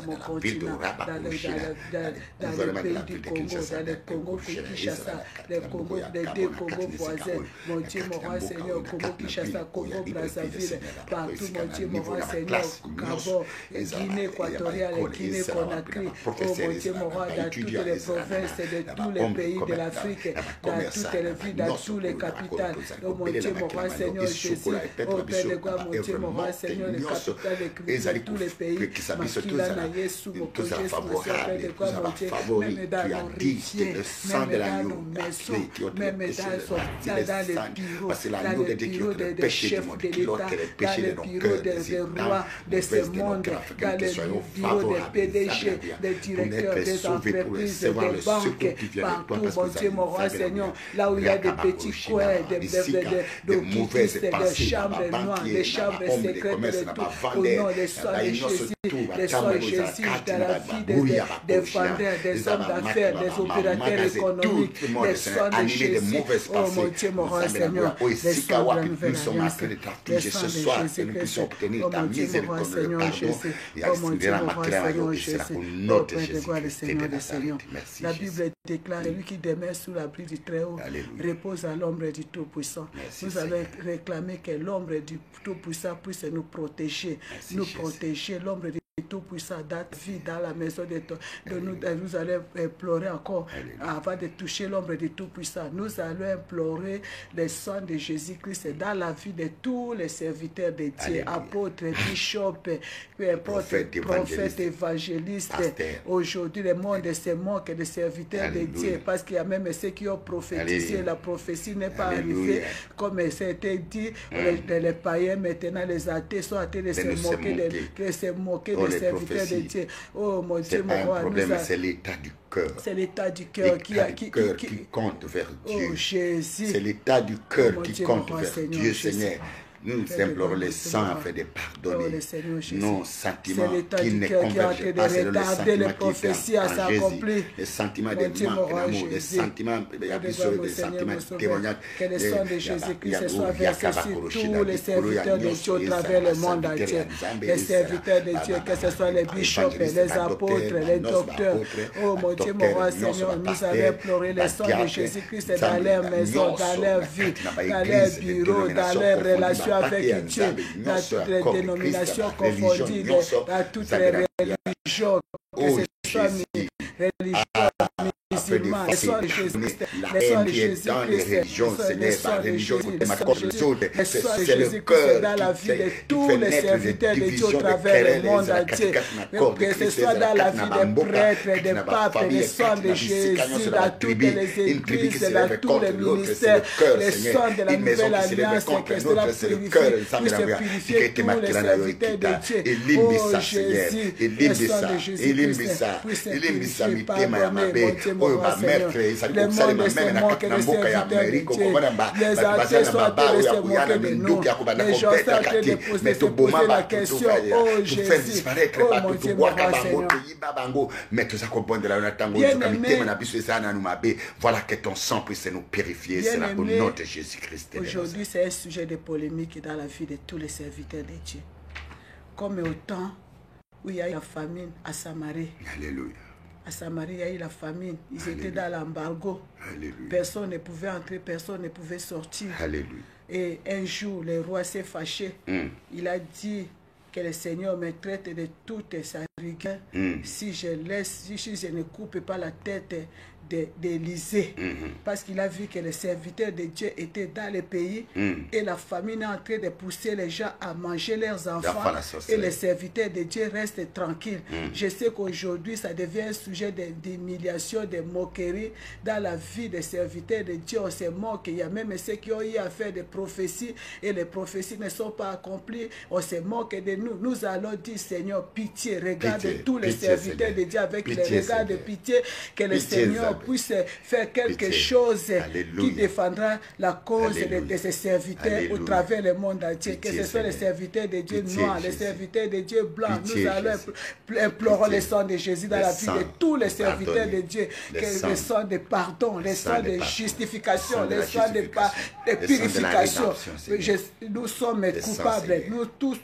mon continent, dans le pays du Congo, dans le Congo Kinshasa, le Congo, les deux Congos voisins, mon Dieu, mon roi, Seigneur, Congo Kinshasa, Congo Brazzaville, partout, mon Dieu, mon roi, Seigneur, Gabon, Guinée équatoriale, Guinée Conakry, oh mon Dieu, mon roi, dans toutes les provinces de tous les pays de l'Afrique, dans toutes les villes, dans tous les capitales. Oh mon Dieu, mon roi, Seigneur Jésus. Oh Père de gloire, mon Dieu, mon roi, Seigneur, les capitales de tous les pays. Makila na Yesu, mon Dieu, Père de gloire, mon Dieu, même dans nos rivières, même dans nos maisons, même dans les bureaux des chefs de l'État, dans les bureaux des rois de ce monde, dans les bureaux des PDG, des directeurs des entreprises, des banques, partout, mon Dieu, mon roi, Seigneur, là où il y a des petits coins, des mauvaises pensées, des chambres noires, des chambres secrètes de tout, au nom des soins de Jésus, des soins de Jésus, dans la vie des vendeurs, des hommes d'affaires, des opérateurs économiques, des soins de Jésus, oh mon Dieu, mon roi, Seigneur, des soins de la nouvelle alliance, des soins de Jésus-Christ, oh mon Dieu, mon roi, Seigneur Jésus, oh mon Dieu, mon roi, Seigneur Jésus, oh Père de gloire, le Seigneur des Seigneurs. La Bible déclare, celui qui demeure sous l'abri du Très-Haut repose à l'ombre du Tout-Puissant. Nous allons réclamer que l'ombre du Tout-Puissant puisse nous protéger, l'ombre du Tout-Puissant, dans ta vie, dans la maison de nous allons implorer encore, avant de toucher l'ombre du Tout-Puissant. Nous allons implorer le sang de Jésus-Christ dans la vie de tous les serviteurs de Dieu, apôtres, bishops, peu importe, prophètes, évangélistes. Aujourd'hui, le monde se moque des serviteurs de Dieu, parce qu'il y a même ceux qui ont prophétisé. La prophétie n'est pas arrivée, comme c'était dit. Les païens, maintenant, les athées sont en train de se moquer des serviteurs de Dieu. Oh mon Dieu, mon roi, c'est l'état du cœur. C'est l'état du cœur qui compte vers Dieu. Oh Jésus. C'est l'état du cœur qui compte vers Dieu, Seigneur. Nous implorons le sang afin de pardonner nos sentiments qui ne convergent pas selon les sentiments qui s'accomplissent. Les sentiments de manque d'amour, les sentiments abusifs, les sentiments témoignages. Que le sang de Jésus-Christ soit versé sur tous les serviteurs de Dieu au travers le monde entier. Les serviteurs de Dieu, que ce soit les bishops, les apôtres, les docteurs. Oh mon Dieu, mon roi Seigneur, nous allons implorer le sang de Jésus-Christ dans leur maison, dans leur vie, dans leur bureau, dans leurs relations avec Dieu, dans toutes les dénominations confondues, dans toutes les religions, que ce soit religion musulmane, le sang de Jésus-Christ, le sang de Jésus-Christ, c'est le cœur dans la vie de tous les serviteurs de Dieu au travers le monde entier, que ce soit dans la vie des prêtres, des papes, le sang de Jésus dans toutes les églises, dans tous les ministères, le sang de la nouvelle alliance, que cela purifie tous les serviteurs de Dieu. Oh Jésus, le sang de Jésus-Christ puisse purifier, pardonner, mon Dieu, mon Seigneur. Le monde se moque des serviteurs de Dieu. Les athées sont en train de se moquer de nous. Les gens sont en train de se poser la question, oh Jésus, oh mon Dieu, mon Seigneur. Voilà que ton sang puisse nous purifier. C'est au nom de Jésus-Christ. Aujourd'hui, c'est un sujet de polémique dans la vie de tous les serviteurs de Dieu. Comme au temps où il y a eu la famine à Samarie. Alléluia. À Samarie, il y a eu la famine. Ils étaient dans l'embargo. Personne ne pouvait entrer, personne ne pouvait sortir. Alléluia. Et un jour, le roi s'est fâché. Il a dit que le Seigneur me traite de toute sa rigueur si je ne coupe pas la tête d'Élisée, parce qu'il a vu que les serviteurs de Dieu étaient dans le pays et la famine est en train de pousser les gens à manger leurs enfants et les serviteurs de Dieu restent tranquilles. Je sais qu'aujourd'hui ça devient un sujet d'humiliation, de moquerie dans la vie des serviteurs de Dieu. On se moque. Il y a même ceux qui ont eu à faire des prophéties et les prophéties ne sont pas accomplies. On se moque de nous. Nous allons dire, Seigneur, pitié, regarde tous les serviteurs de Dieu avec les regards de pitié, que le Seigneur puisse faire quelque chose qui défendra la cause de ces serviteurs au travers le monde entier, que ce soit les serviteurs de Dieu noirs, les serviteurs de Dieu blancs. Nous allons implorer le sang de Jésus dans la vie de tous les serviteurs de Dieu, que le sang de pardon, le sang de justification, le sang de purification. Nous sommes coupables, nous tous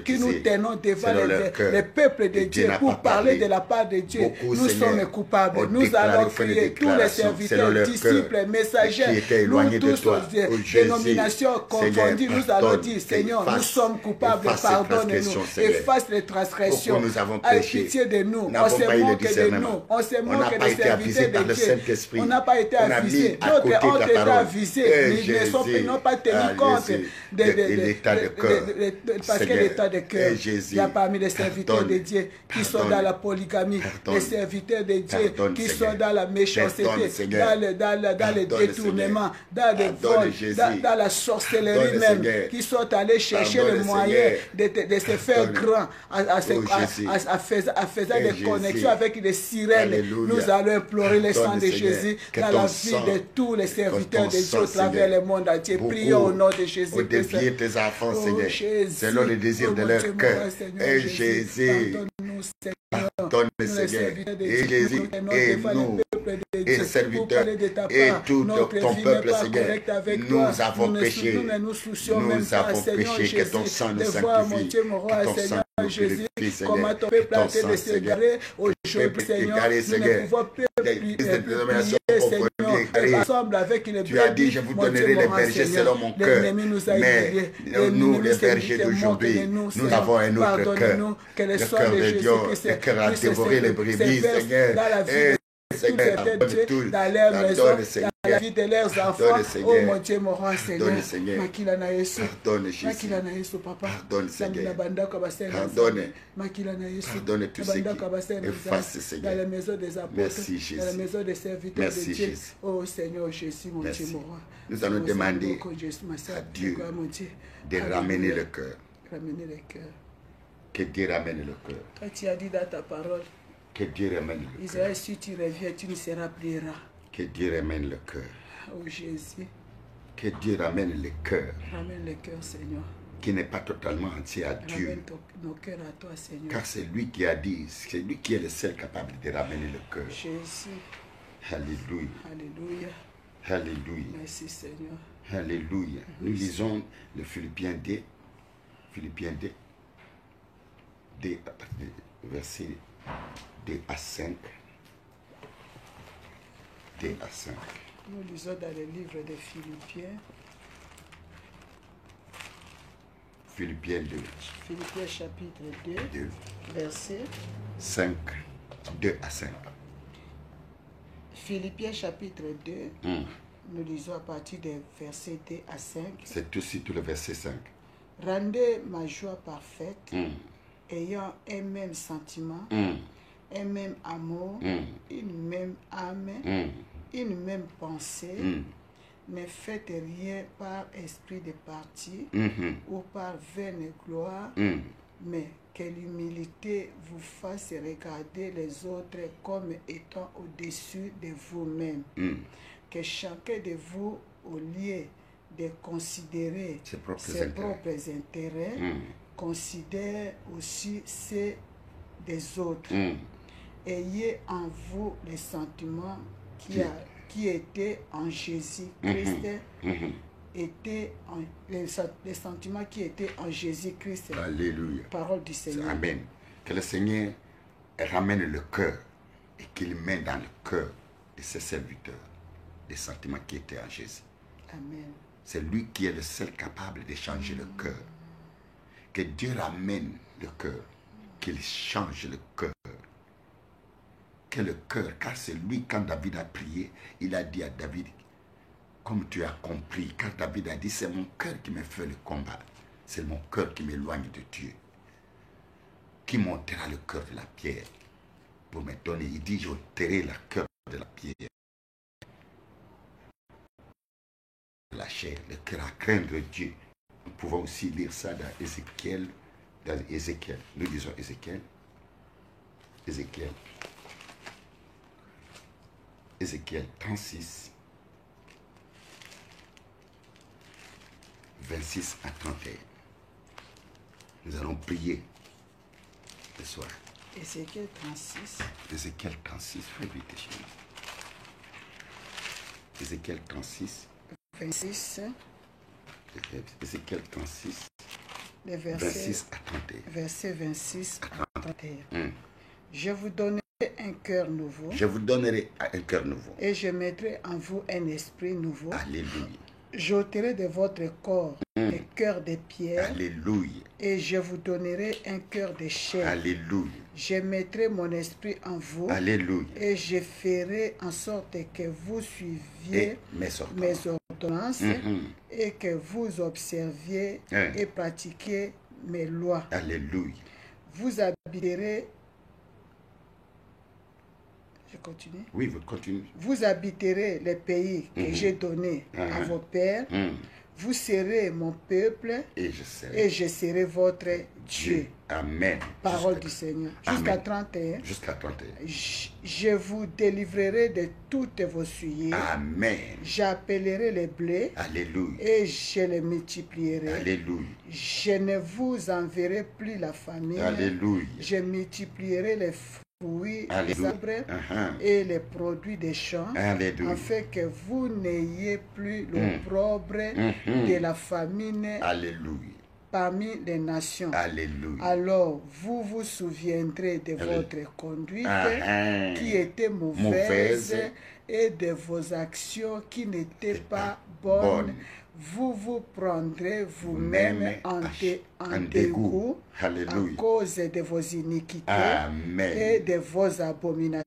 qui nous tenons devant le peuple de Dieu pour parler de la part de Dieu, nous sommes coupables. Nous allons crier, tous les serviteurs, disciples, messagers, nous tous, dénominations confondues, nous allons dire, Seigneur, nous sommes coupables, pardonne-nous, efface les transgressions, aie pitié de nous, on se moque de nous, on se moque des serviteurs de Dieu, on n'a pas été avisés, d'autres ont été avisés, mais n'ont pas tenu compte de l'état de cœur, parce que l'état de cœur, il y a parmi les serviteurs de Dieu qui sont dans la polygamie, les serviteurs de Dieu qui sont dans la méchanceté, dans le détournement, dans le vol, dans la sorcellerie même, qui sont allés chercher le moyen de se faire grand en faisant des connexions avec des sirènes. Nous allons implorer le sang de Jésus dans la vie de tous les serviteurs de Dieu au travers le monde entier. Prions au nom de Jésus. Dévier tes enfants, Seigneur, selon le désir de leur cœur. Et Jésus, pardonne, Seigneur, et Jésus, et nous, et serviteurs, et tout ton peuple, Seigneur, nous avons péché, nous avons péché, que ton sang nous sanctifie, que ton sang nous purifie, Seigneur, comment ton peuple a été de s'égarer aujourd'hui, Seigneur, nous ne pouvons plus prier, Seigneur, ensemble avec les tu as dit, je vous donnerai les bergers selon mon cœur. Mais nous, les bergers d'aujourd'hui, nous avons un autre cœur. Le cœur de Dieu, le cœur à dévorer les brebis, Seigneur. Seigneur, dans leur maison, dans la vie de leurs enfants. Oh mon Dieu, mon roi, Seigneur. Makila na Yesu. Makila na Yesu, papa. Pardonne, Seigneur. Pardonne. Makila na Yesu. Pardonne tout ce qui efface, Seigneur. Dans la maison des apôtres. Merci, Jésus. Dans la maison des serviteurs de Dieu. Jésus. Oh Seigneur Jésus, mon Dieu, mon roi. Nous allons demander à Dieu de ramener le cœur. Ramener le cœur. Que Dieu ramène le cœur. Toi, tu as dit dans ta parole. Que Dieu ramène le cœur. Israël, si tu reviens, tu ne seras plus rare. Que Dieu ramène le cœur. Oh Jésus. Que Dieu ramène le cœur. Ramène le cœur, Seigneur. Qui n'est pas totalement entier à Dieu. Ramène nos cœurs à toi, Seigneur. Car c'est lui qui a dit, c'est lui qui est le seul capable de ramener le cœur. Jésus. Alléluia. Alléluia. Alléluia. Merci, Seigneur. Alléluia. Nous lisons le Philippiens 2. Philippiens 2. Verset 2 à 5. 2 à 5. Nous lisons dans le livre de Philippiens. Philippiens 2. Philippiens chapitre 2. Verset 5. 2 à 5. Philippiens chapitre 2. Nous lisons à partir des versets 2 à 5. C'est aussi tout le verset 5. Rendez ma joie parfaite, ayant un même sentiment, un même amour, une même âme, une même pensée. Ne faites rien par esprit de parti ou par vaine gloire, mais que l'humilité vous fasse regarder les autres comme étant au-dessus de vous-même. Que chacun de vous, au lieu de considérer ses propres intérêts, considère aussi ceux des autres. Ayez en vous les sentiments qui étaient en Jésus-Christ, les sentiments qui étaient en Jésus-Christ. Alléluia. Parole du Seigneur. Amen. Que le Seigneur ramène le cœur et qu'il mette dans le cœur de ses serviteurs les sentiments qui étaient en Jésus. Amen. C'est lui qui est le seul capable de changer le cœur. Que Dieu ramène le cœur, qu'il change le cœur. Que le cœur, car c'est lui, quand David a prié, il a dit à David, comme tu as compris, quand David a dit, c'est mon cœur qui me fait le combat, c'est mon cœur qui m'éloigne de Dieu. Qui montera le cœur de la pierre pour me donner? Il dit, j'ôterai le cœur de la pierre. La chair, le cœur à craindre Dieu. Nous pouvons aussi lire ça dans Ézéchiel. Nous disons Ézéchiel. Ézéchiel 36, 26 à 31. Nous allons prier ce soir. Ézéchiel 36. Ézéchiel 36, fais vite chez nous. Ézéchiel 36. 26. Ézéchiel 36. Les versets, 26 à 31. Verset 26 à 31. Je vous donnerai un cœur nouveau. Je vous donnerai un cœur nouveau. Et je mettrai en vous un esprit nouveau. Alléluia. J'ôterai de votre corps le cœur de pierre. Alléluia. Et je vous donnerai un cœur de chair. Alléluia. Je mettrai mon esprit en vous. Alléluia. Et je ferai en sorte que vous suiviez mes ordonnances et que vous observiez et pratiquiez mes lois. Alléluia. Vous habiterez. Je continue. Oui, vous continuez. Vous habiterez les pays que j'ai donnés à vos pères. Vous serez mon peuple et je serai votre Dieu. Amen. Parole du Seigneur. Jusqu'à 31. Jusqu'à 31. Je vous délivrerai de toutes vos souillures. Amen. J'appellerai les blés. Alléluia. Et je les multiplierai. Alléluia. Je ne vous enverrai plus la famine. Alléluia. Je multiplierai les fruits des arbres et les produits des champs, afin que vous n'ayez plus l'opprobre de la famine. Alléluia. parmi les nations. Alléluia. Alors, vous vous souviendrez de votre conduite qui était mauvaise et de vos actions qui n'étaient pas bonnes. Vous vous prendrez vous-même en dégoût à cause de vos iniquités et de vos abominations.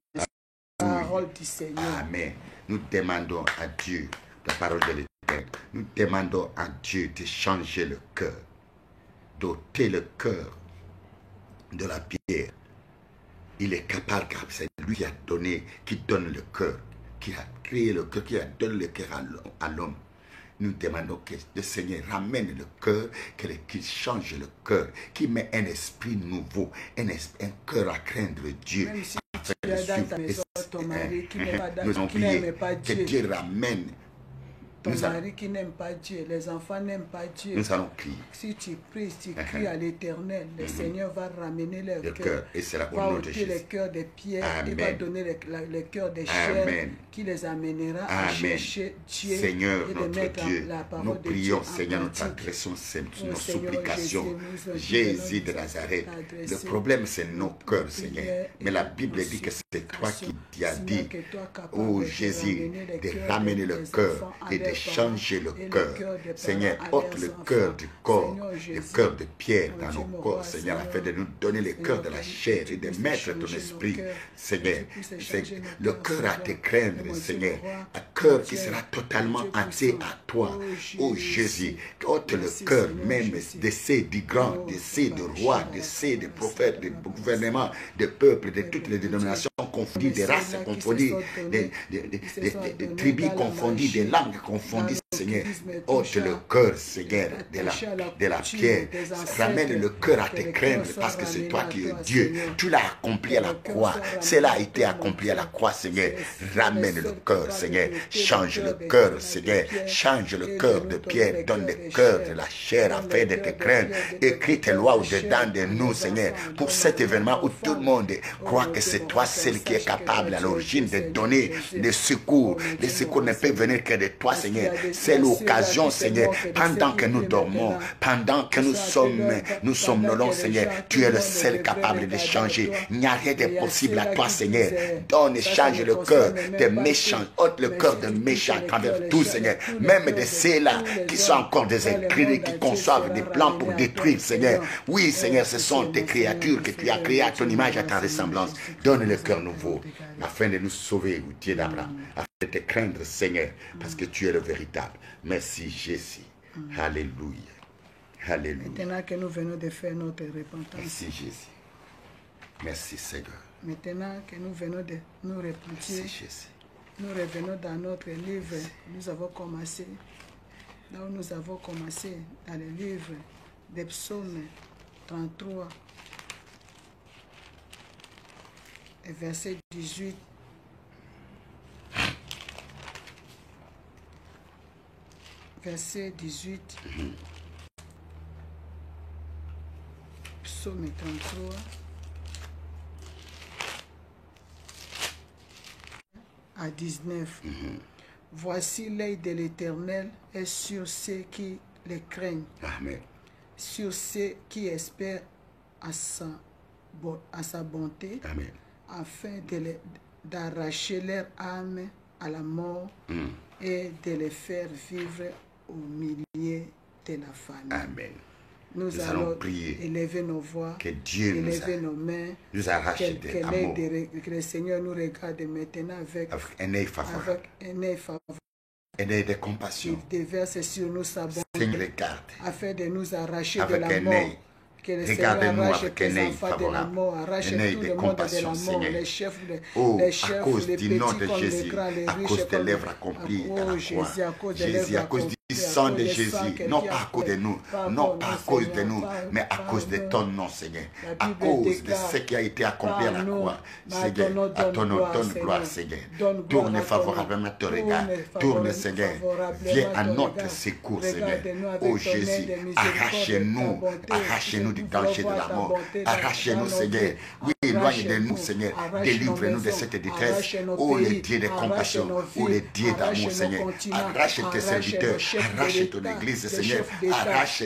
Parole du Seigneur. Amen. Nous demandons à Dieu, la parole de l'Éternel, nous demandons à Dieu de changer le cœur, d'ôter le cœur de la pierre. Il est capable, car c'est lui qui a donné, qui donne le cœur, qui a créé le cœur, qui a donné le cœur à l'homme. Nous demandons que le Seigneur ramène le cœur, qu'il change le cœur, qu'il met un esprit nouveau, un cœur à craindre Dieu. Même si tu as dans ta maison ton mari qui n'aime pas Dieu, que Dieu ramène. Ton mari qui n'aime pas Dieu, les enfants n'aiment pas Dieu. Nous allons crier. Si tu pries, tu cries à l'Éternel, le Seigneur va ramener leur cœur. Et c'est la va ôter les cœurs de pierre et va donner le cœur de chair qui les amènera à chercher Dieu. Seigneur, et de notre mettre Dieu, la parole nous de prions, Dieu Seigneur, nous t'adressons nos supplications. Jésus de Nazareth, le problème c'est nos cœurs, Seigneur. Mais la Bible dit que c'est toi qui as dit, oh Jésus, de ramener le cœur et de changer le cœur. Seigneur, ôte le cœur du corps, le cœur de pierre dans nos corps, Seigneur, afin de nous donner le cœur de la chair et de mettre ton esprit, Seigneur. Le cœur à te craindre, Seigneur. Un cœur qui sera totalement entier à toi, oh Jésus. Ôte le cœur même de ces du grands, de ces de rois, de ces de prophètes, de gouvernements, de peuples, de toutes les dénominations confondues, des races confondues, des tribus confondues, des langues confondues, Seigneur. Ôte le cœur, Seigneur, de la pierre. Ramène le cœur à te craindre parce que c'est toi qui es Dieu. Tu l'as accompli à la croix. Cela a été accompli à la croix, Seigneur. Ramène le cœur, Seigneur. Change le cœur, Seigneur. Change le cœur de pierre. Donne le cœur de la chair afin de te craindre. Écris tes lois au-dedans de nous, Seigneur. Pour cet événement où tout le monde croit que c'est toi seul qui est capable à l'origine de donner des secours. Les secours ne peuvent venir que de toi, Seigneur. C'est l'occasion, Seigneur, pendant que nous dormons, pendant que nous sommes nolons, Seigneur, tu es le seul capable de changer. Il n'y a rien de possible à toi, Seigneur. Donne et change le cœur des méchants, ôte le cœur des méchants à travers tout, Seigneur. Même de ceux-là qui sont encore des écrits, qui conçoivent des plans pour détruire, Seigneur. Oui, Seigneur, ce sont tes créatures que tu as créées à ton image, à ta ressemblance. Donne le cœur nouveau, afin de nous sauver, Dieu d'Abraham, afin de te craindre, Seigneur, parce que tu es le véritable. Merci, Jésus. Alléluia. Alléluia. Maintenant que nous venons de faire notre repentance. Merci, Jésus. Merci, Seigneur. Maintenant que nous venons de nous repentir, nous revenons dans notre livre. Nous avons commencé, là où nous avons commencé, dans le livre des psaumes 33, et verset 18. Verset 18. Psaume 33. À 19. Voici l'œil de l'Éternel est sur ceux qui le craignent. Amen. Sur ceux qui espèrent à sa bonté. Amen. Afin d'arracher leur âme à la mort et de les faire vivre au milieu de la famille. Amen. Nous allons prier, élever nos voix, que Dieu élever nos mains, nous arrache de l'amour. Que le Seigneur nous regarde maintenant avec un œil favorable, un œil de compassion. Il déverse sur nous sa bonté, regarde, afin de nous arracher avec de la mort. Que le Seigneur arrache tes enfants de la mort, arrache tout le monde de la mort, les chefs, à cause les du petits nom de comme les Jésus, grands, les à riches cause des comme lèvres accomplies à la croix. Jésus, à cause du sang de Jésus, non pas à cause de nous, non pas à cause de nous, mais à cause de ton nom, Seigneur, à cause de ce qui a été accompli à la croix, Seigneur, à ton nom, donne gloire, Seigneur. Tourne favorablement ton regard, tourne, Seigneur, viens à notre secours, Seigneur. Oh Jésus, arrache-nous du danger de la mort, arrache-nous, Seigneur. Oui, éloigne de nous, Seigneur. Délivre-nous de cette détresse. Oh, les dieux de compassion. Oh, les dieux d'amour, Seigneur. Arrache tes serviteurs. Arrache ton église, Seigneur. Arrache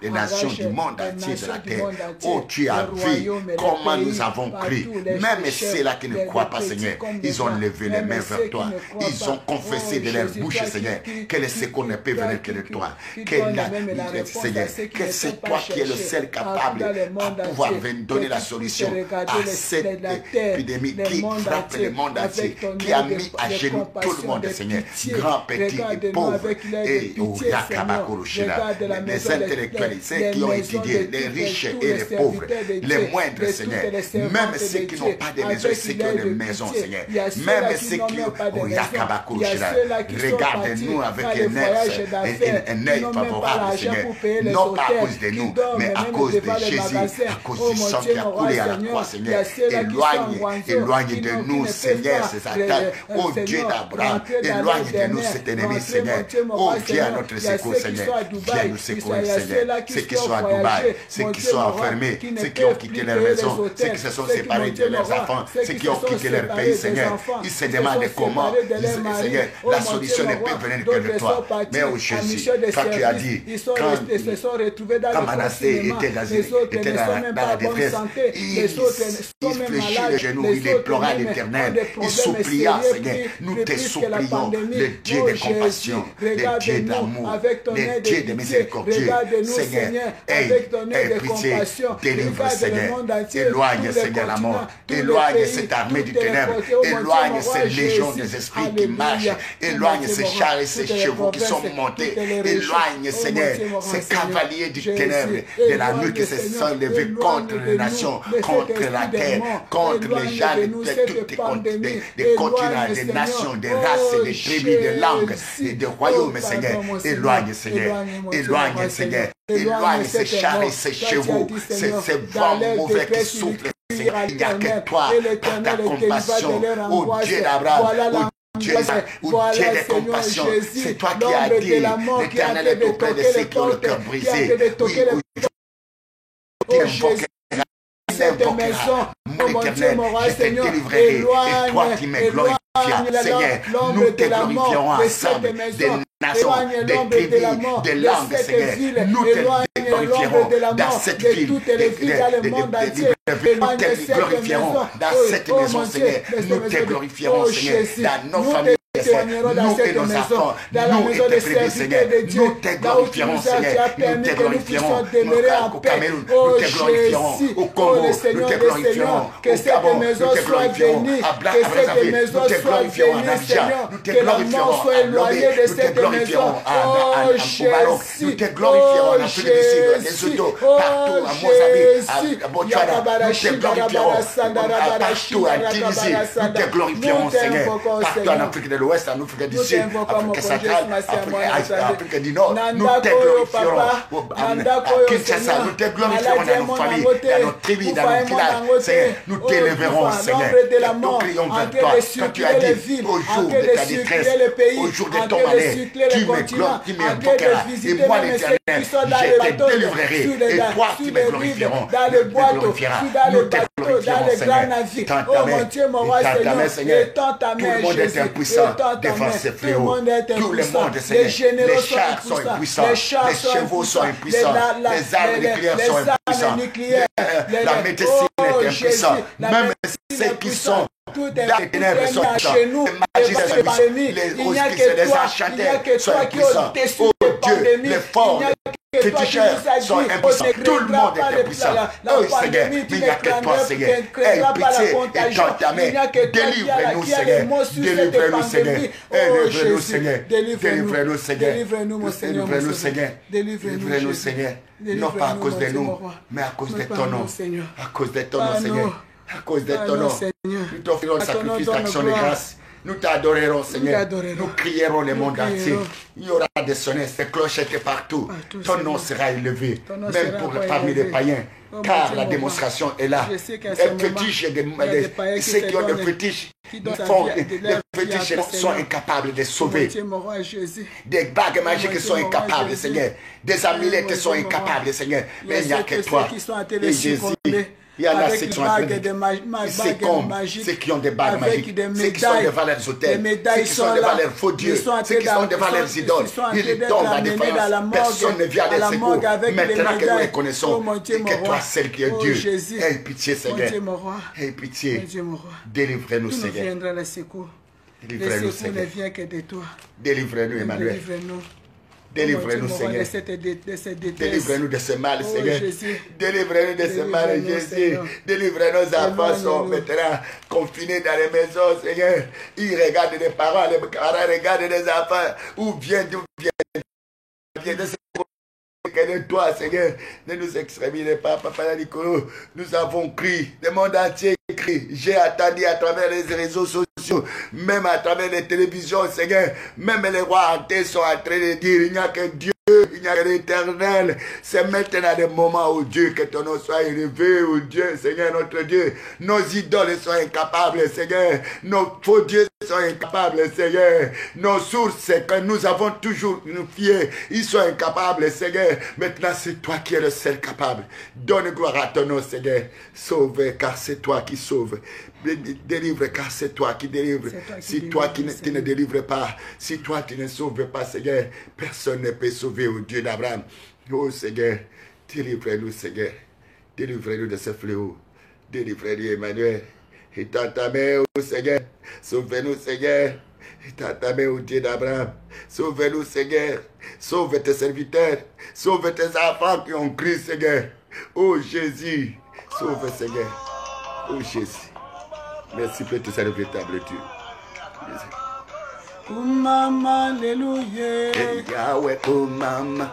les nations du monde entier de la terre. Oh, tu as vu comment nous avons cru. Même ceux-là qui ne croient pas, Seigneur, ils ont levé les mains vers toi. Ils ont confessé de leur bouche, Seigneur, que le secours ne peut venir que de toi. Seigneur, que c'est toi qui es le seul capable à pouvoir donner la solution à cette épidémie qui frappe le monde entier, qui a mis à genoux tout le monde, Seigneur, grand, petit et pauvre, et les intellectuels, ceux qui ont étudié, les riches et les pauvres, les moindres, Seigneur, même ceux qui n'ont pas de maison, ceux qui ont des maisons, Seigneur, même ceux qui ont regarde-nous avec un œil favorable, Seigneur, non pas à cause de nous, mais à cause de Jésus, à cause du sang qui a coulé à la croix, Seigneur. Éloigne de nous, Seigneur, ces attaques. Oh Dieu d'Abraham, éloigne de nous cet ennemi, Seigneur. Oh Dieu, à notre secours, Seigneur. Viens nous secourir, Seigneur. Ceux qui sont à Dubaï, ceux qui sont enfermés, ceux qui ont quitté leur maison, ceux qui se sont séparés de leurs enfants, ceux qui ont quitté leur pays, Seigneur. Ils se demandent comment, Seigneur, la solution ne peut venir que de toi. Mais oh Jésus, toi tu as dit, quand Manassé était dans la détresse, il fléchit les genoux, il implora l'Éternel, il supplia, Seigneur, nous te supplions, le Dieu de compassion, le Dieu d'amour, le Dieu de miséricorde, Seigneur, aie pitié, délivre, Seigneur, éloigne, Seigneur, la mort, éloigne cette armée du ténèbre, éloigne ces légions des esprits qui marchent, éloigne ces chars et ces chevaux qui sont montés, éloigne, Seigneur, ces cavaliers du ténèbre, de la nuit qui se sont levés contre les nations, contre la terre, contre les gens de tous les continents, des nations, des races, des tribus, des langues et des royaumes, Seigneur. Éloigne, Seigneur. Éloigne, Seigneur. Éloigne ces chars et ces chevaux, ces vents mauvais qui soufflent, Seigneur. Il n'y a que toi, par ta compassion, ô Dieu d'Abraham, Dieu de compassion, c'est toi qui as dit, l'Éternel est auprès de ceux qui ont le cœur brisé. Cette maison, mon Éternel, je te délivrerai, et toi qui me glorifieras, Seigneur, nous te glorifierons ensemble, des nations, des tribus, des langues, Seigneur, nous te glorifierons dans cette ville, nous te glorifierons dans cette maison, Seigneur, nous te glorifierons, Seigneur, dans nos familles. Nous et nos enfants, nous et tes brebis, Seigneur, nous te glorifierons, Seigneur, nous te glorifierons au Cameroun, nous te glorifierons au Congo, nous te glorifierons au Gabon, nous te glorifierons à Brazzaville, nous te glorifierons à Abidjan, nous te glorifierons à Lomé, nous te glorifierons au Maroc, nous te glorifierons en Afrique du Sud, Lesotho, partout, à Mozambique, à Botswana, nous te glorifierons partout, à Tunisie, nous te glorifierons, Seigneur, partout en Afrique de l'Ouest, en Afrique du Sud, Afrique centrale, Afrique du Nord, nous te glorifierons à Kinshasa, nous te glorifierons dans nos familles, dans nos tribus, dans nos villages, Seigneur, nous t'élèverons, Seigneur, nous crions vers toi, quand tu as dit au jour de ta détresse, au jour de ton malheur, tu m'invoqueras, et moi l'Éternel, je te délivrerai, et toi tu me glorifierons, nous te glorifierons, Seigneur, tant ta main, Seigneur, tout le monde est impuissant devant ces fléaux, tout le monde, Seigneur, les chars sont impuissants, les chevaux sont impuissants, les armes nucléaires sont impuissants, la médecine est impuissante, même ceux qui sont dans les ténèbres sont impuissants, les magiciens sont impuissants, les hospices, les enchanteurs sont impuissants, oh Dieu, les forts, les féticheurs sont impuissants, tout le monde est impuissant, oh Seigneur, il n'y a que toi, Seigneur, aie pitié et tends ta main, délivre-nous, Seigneur, délivre-nous, Seigneur, délivre-nous, Seigneur, délivre-nous, Seigneur, délivre-nous, Seigneur, délivre-nous, Seigneur, non pas à cause de nous, mais à cause de ton nom, à cause de ton nom, Seigneur, à cause de ton nom, nous t'offrirons le sacrifice d'action de grâce. Nous t'adorerons, Seigneur. Nous crierons le monde entier. Il y aura des sonnettes, des clochettes partout. Ton nom sera élevé, même parmi les païens. Car la démonstration est là. Les fétiches, ceux qui ont des fétiches, les fétiches sont incapables de sauver. Des bagues magiques sont incapables, Seigneur. Des amulettes sont incapables, Seigneur. Mais il n'y a que toi. Et Jésus, Il y en a avec ceux des qui sont en train bagues de ceux qui ont des bagues magiques, ceux qui sont des valeurs hôtels, ceux qui sont des valeurs faux dieux, ceux qui sont des valeurs idoles. Ils tombent à défaillance. Personne ne vient à leur secours. Maintenant que nous reconnaissons que toi seul qui es Dieu. Aie pitié, Seigneur. Aie pitié. Délivrez-nous, Seigneur. Délivrez-nous, Seigneur. Délivrez-nous, Emmanuel. Délivrez-nous, Seigneur. Délivrez-nous de ce mal, Seigneur. Délivrez-nous de ce mal, Jésus. Délivrez nos enfants sont maintenant confinés dans les maisons, Seigneur. Ils regardent les parents, les parents regardent les enfants. Où vient de ce que de toi, Seigneur, ne nous exterminez pas, Papa Nicolo. Nous avons crié, le monde entier crie. J'ai attendu à travers les réseaux sociaux, même à travers les télévisions, Seigneur. Même les rois hantés sont en train de dire, il n'y a que Dieu. Il n'y a que l'éternel. C'est maintenant le moment, oh Dieu, que ton nom soit élevé, oh Dieu, Seigneur, notre Dieu. Nos idoles sont incapables, Seigneur. Nos faux dieux sont incapables, Seigneur. Nos sources que nous avons toujours nous fier, ils sont incapables, Seigneur. Maintenant, c'est toi qui es le seul capable. Donne gloire à ton nom, Seigneur. Sauve, car c'est toi qui sauves. Délivre, car c'est toi qui délivre. Si toi qui ne délivres pas, si toi tu ne sauves pas, Seigneur, personne ne peut sauver, au Dieu d'Abraham. Oh Seigneur, délivre-nous, Seigneur. Délivre-nous de ce fléau. Délivre-nous, Emmanuel. Et dans ta main, oh Seigneur. Sauve-nous, Seigneur. Et dans ta main, oh Dieu d'Abraham. Sauve-nous, Seigneur. Sauve tes serviteurs. Sauve tes enfants qui ont crié, Seigneur. Oh Jésus. Sauve, Seigneur. Oh Jésus. Merci pour tout ça, le véritable Dieu. Kumama, alléluia. Yahweh, kumama.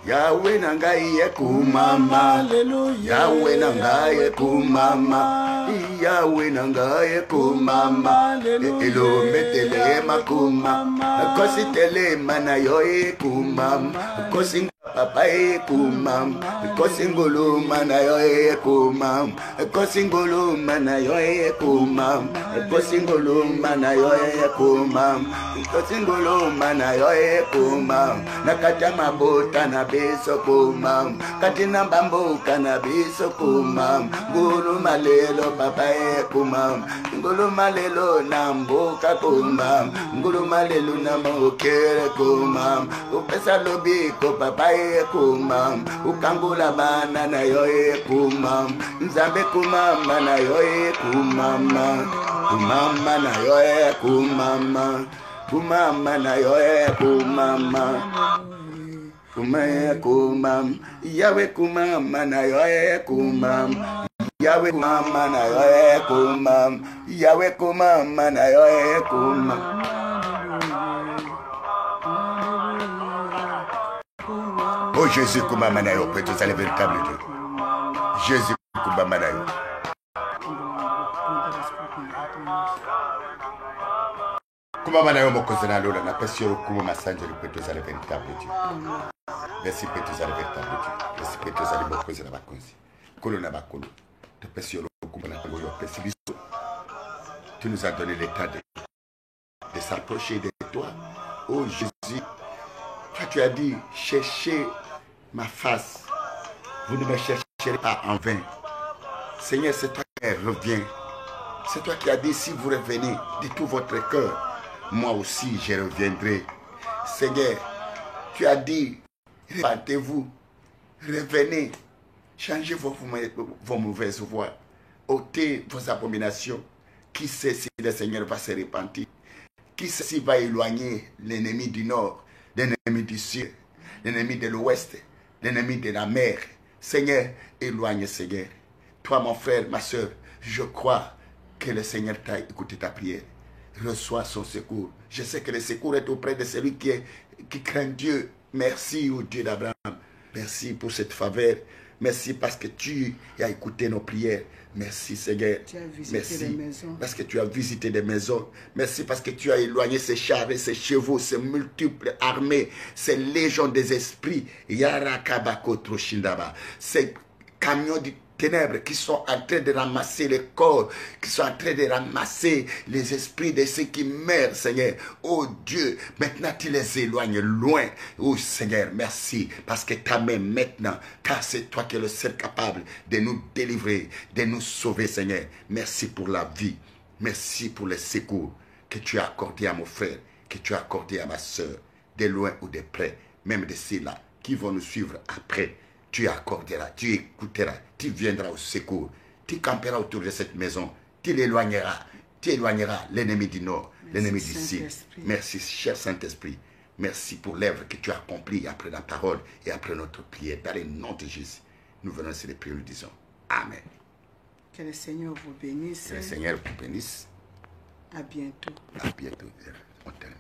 Yahweh nangaye kumama. Alléluia. Yahweh nangaye kumama. Yahweh nangaye kumama. Elo metelema kumama. Kosi telema na yoe kumama. Kosi papa kumam, kosingolo manayo kumam, kosingolo manayo kumam, kosingolo manayo kumam, kosingolo manayo kumam, nakata mabota na beso kumam, katina bambo kana beso kumam, ngulu malelo papa kumam, ngulu malelo namboka kumam, ngulu malelo namokere kumam, upesa lobiko papa kumam, ukangula bana na yoe kumam, nzambe kumama na yoe kumama, kumama na yoe kumama, kumama na yoe kumama, kumam, Yahweh kumama na yoe kumam, Yahweh kumama na yoe kumam, Yahweh kumama na yoe kumam. Oh Jésus, Koumamanayo, peut-être c'est le véritable Dieu. Jésus, Koumamanayo. Koumamanayo, mon cousin, alors, na passion, Koumamasanjo, peut-être c'est le véritable Dieu. Merci, peut-être c'est le véritable Dieu. Merci, peut-être c'est le mon cousin, na bakonzi. Kolo na bakolo. De passion, Koumamanayo, Pessibiso. Tu nous as donné l'état de s'approcher de toi. Oh Jésus. Toi, tu as dit, cherchez ma face. Vous ne me chercherez pas en vain. Seigneur, c'est toi qui reviens. C'est toi qui as dit, si vous revenez de tout votre cœur, moi aussi je reviendrai. Seigneur, tu as dit, répandez-vous, revenez, changez vos mauvaises voies, ôtez vos abominations. Qui sait si le Seigneur va se repentir? Qui sait s'il va éloigner l'ennemi du nord, l'ennemi du sud, l'ennemi de l'ouest, l'ennemi de la mer? Seigneur, éloigne, Seigneur. Toi, mon frère, ma soeur, je crois que le Seigneur t'a écouté ta prière. Reçois son secours. Je sais que le secours est auprès de celui qui craint Dieu. Merci, ô Dieu d'Abraham. Merci pour cette faveur. Merci parce que tu as écouté nos prières. Merci, Seigneur. Merci parce que tu as visité des maisons. Merci parce que tu as éloigné ces chars et ces chevaux, ces multiples armées, ces légions des esprits. Ces camions ténèbres qui sont en train de ramasser les corps, qui sont en train de ramasser les esprits de ceux qui meurent, Seigneur. Oh Dieu, maintenant tu les éloignes loin. Oh Seigneur, merci, parce que ta main maintenant, car c'est toi qui es le seul capable de nous délivrer, de nous sauver, Seigneur. Merci pour la vie, merci pour les secours que tu as accordés à mon frère, que tu as accordé à ma soeur, de loin ou de près, même de ceux-là qui vont nous suivre après. Tu accorderas, tu écouteras, tu viendras au secours, tu camperas autour de cette maison, tu éloigneras l'ennemi du nord, l'ennemi du sud. Merci, cher Saint-Esprit. Merci pour l'œuvre que tu as accomplie après la parole et après notre prière. Dans le nom de Jésus, nous venons sur les prières, nous disons Amen. Que le Seigneur vous bénisse. Que le Seigneur vous bénisse. À bientôt. À bientôt. On termine.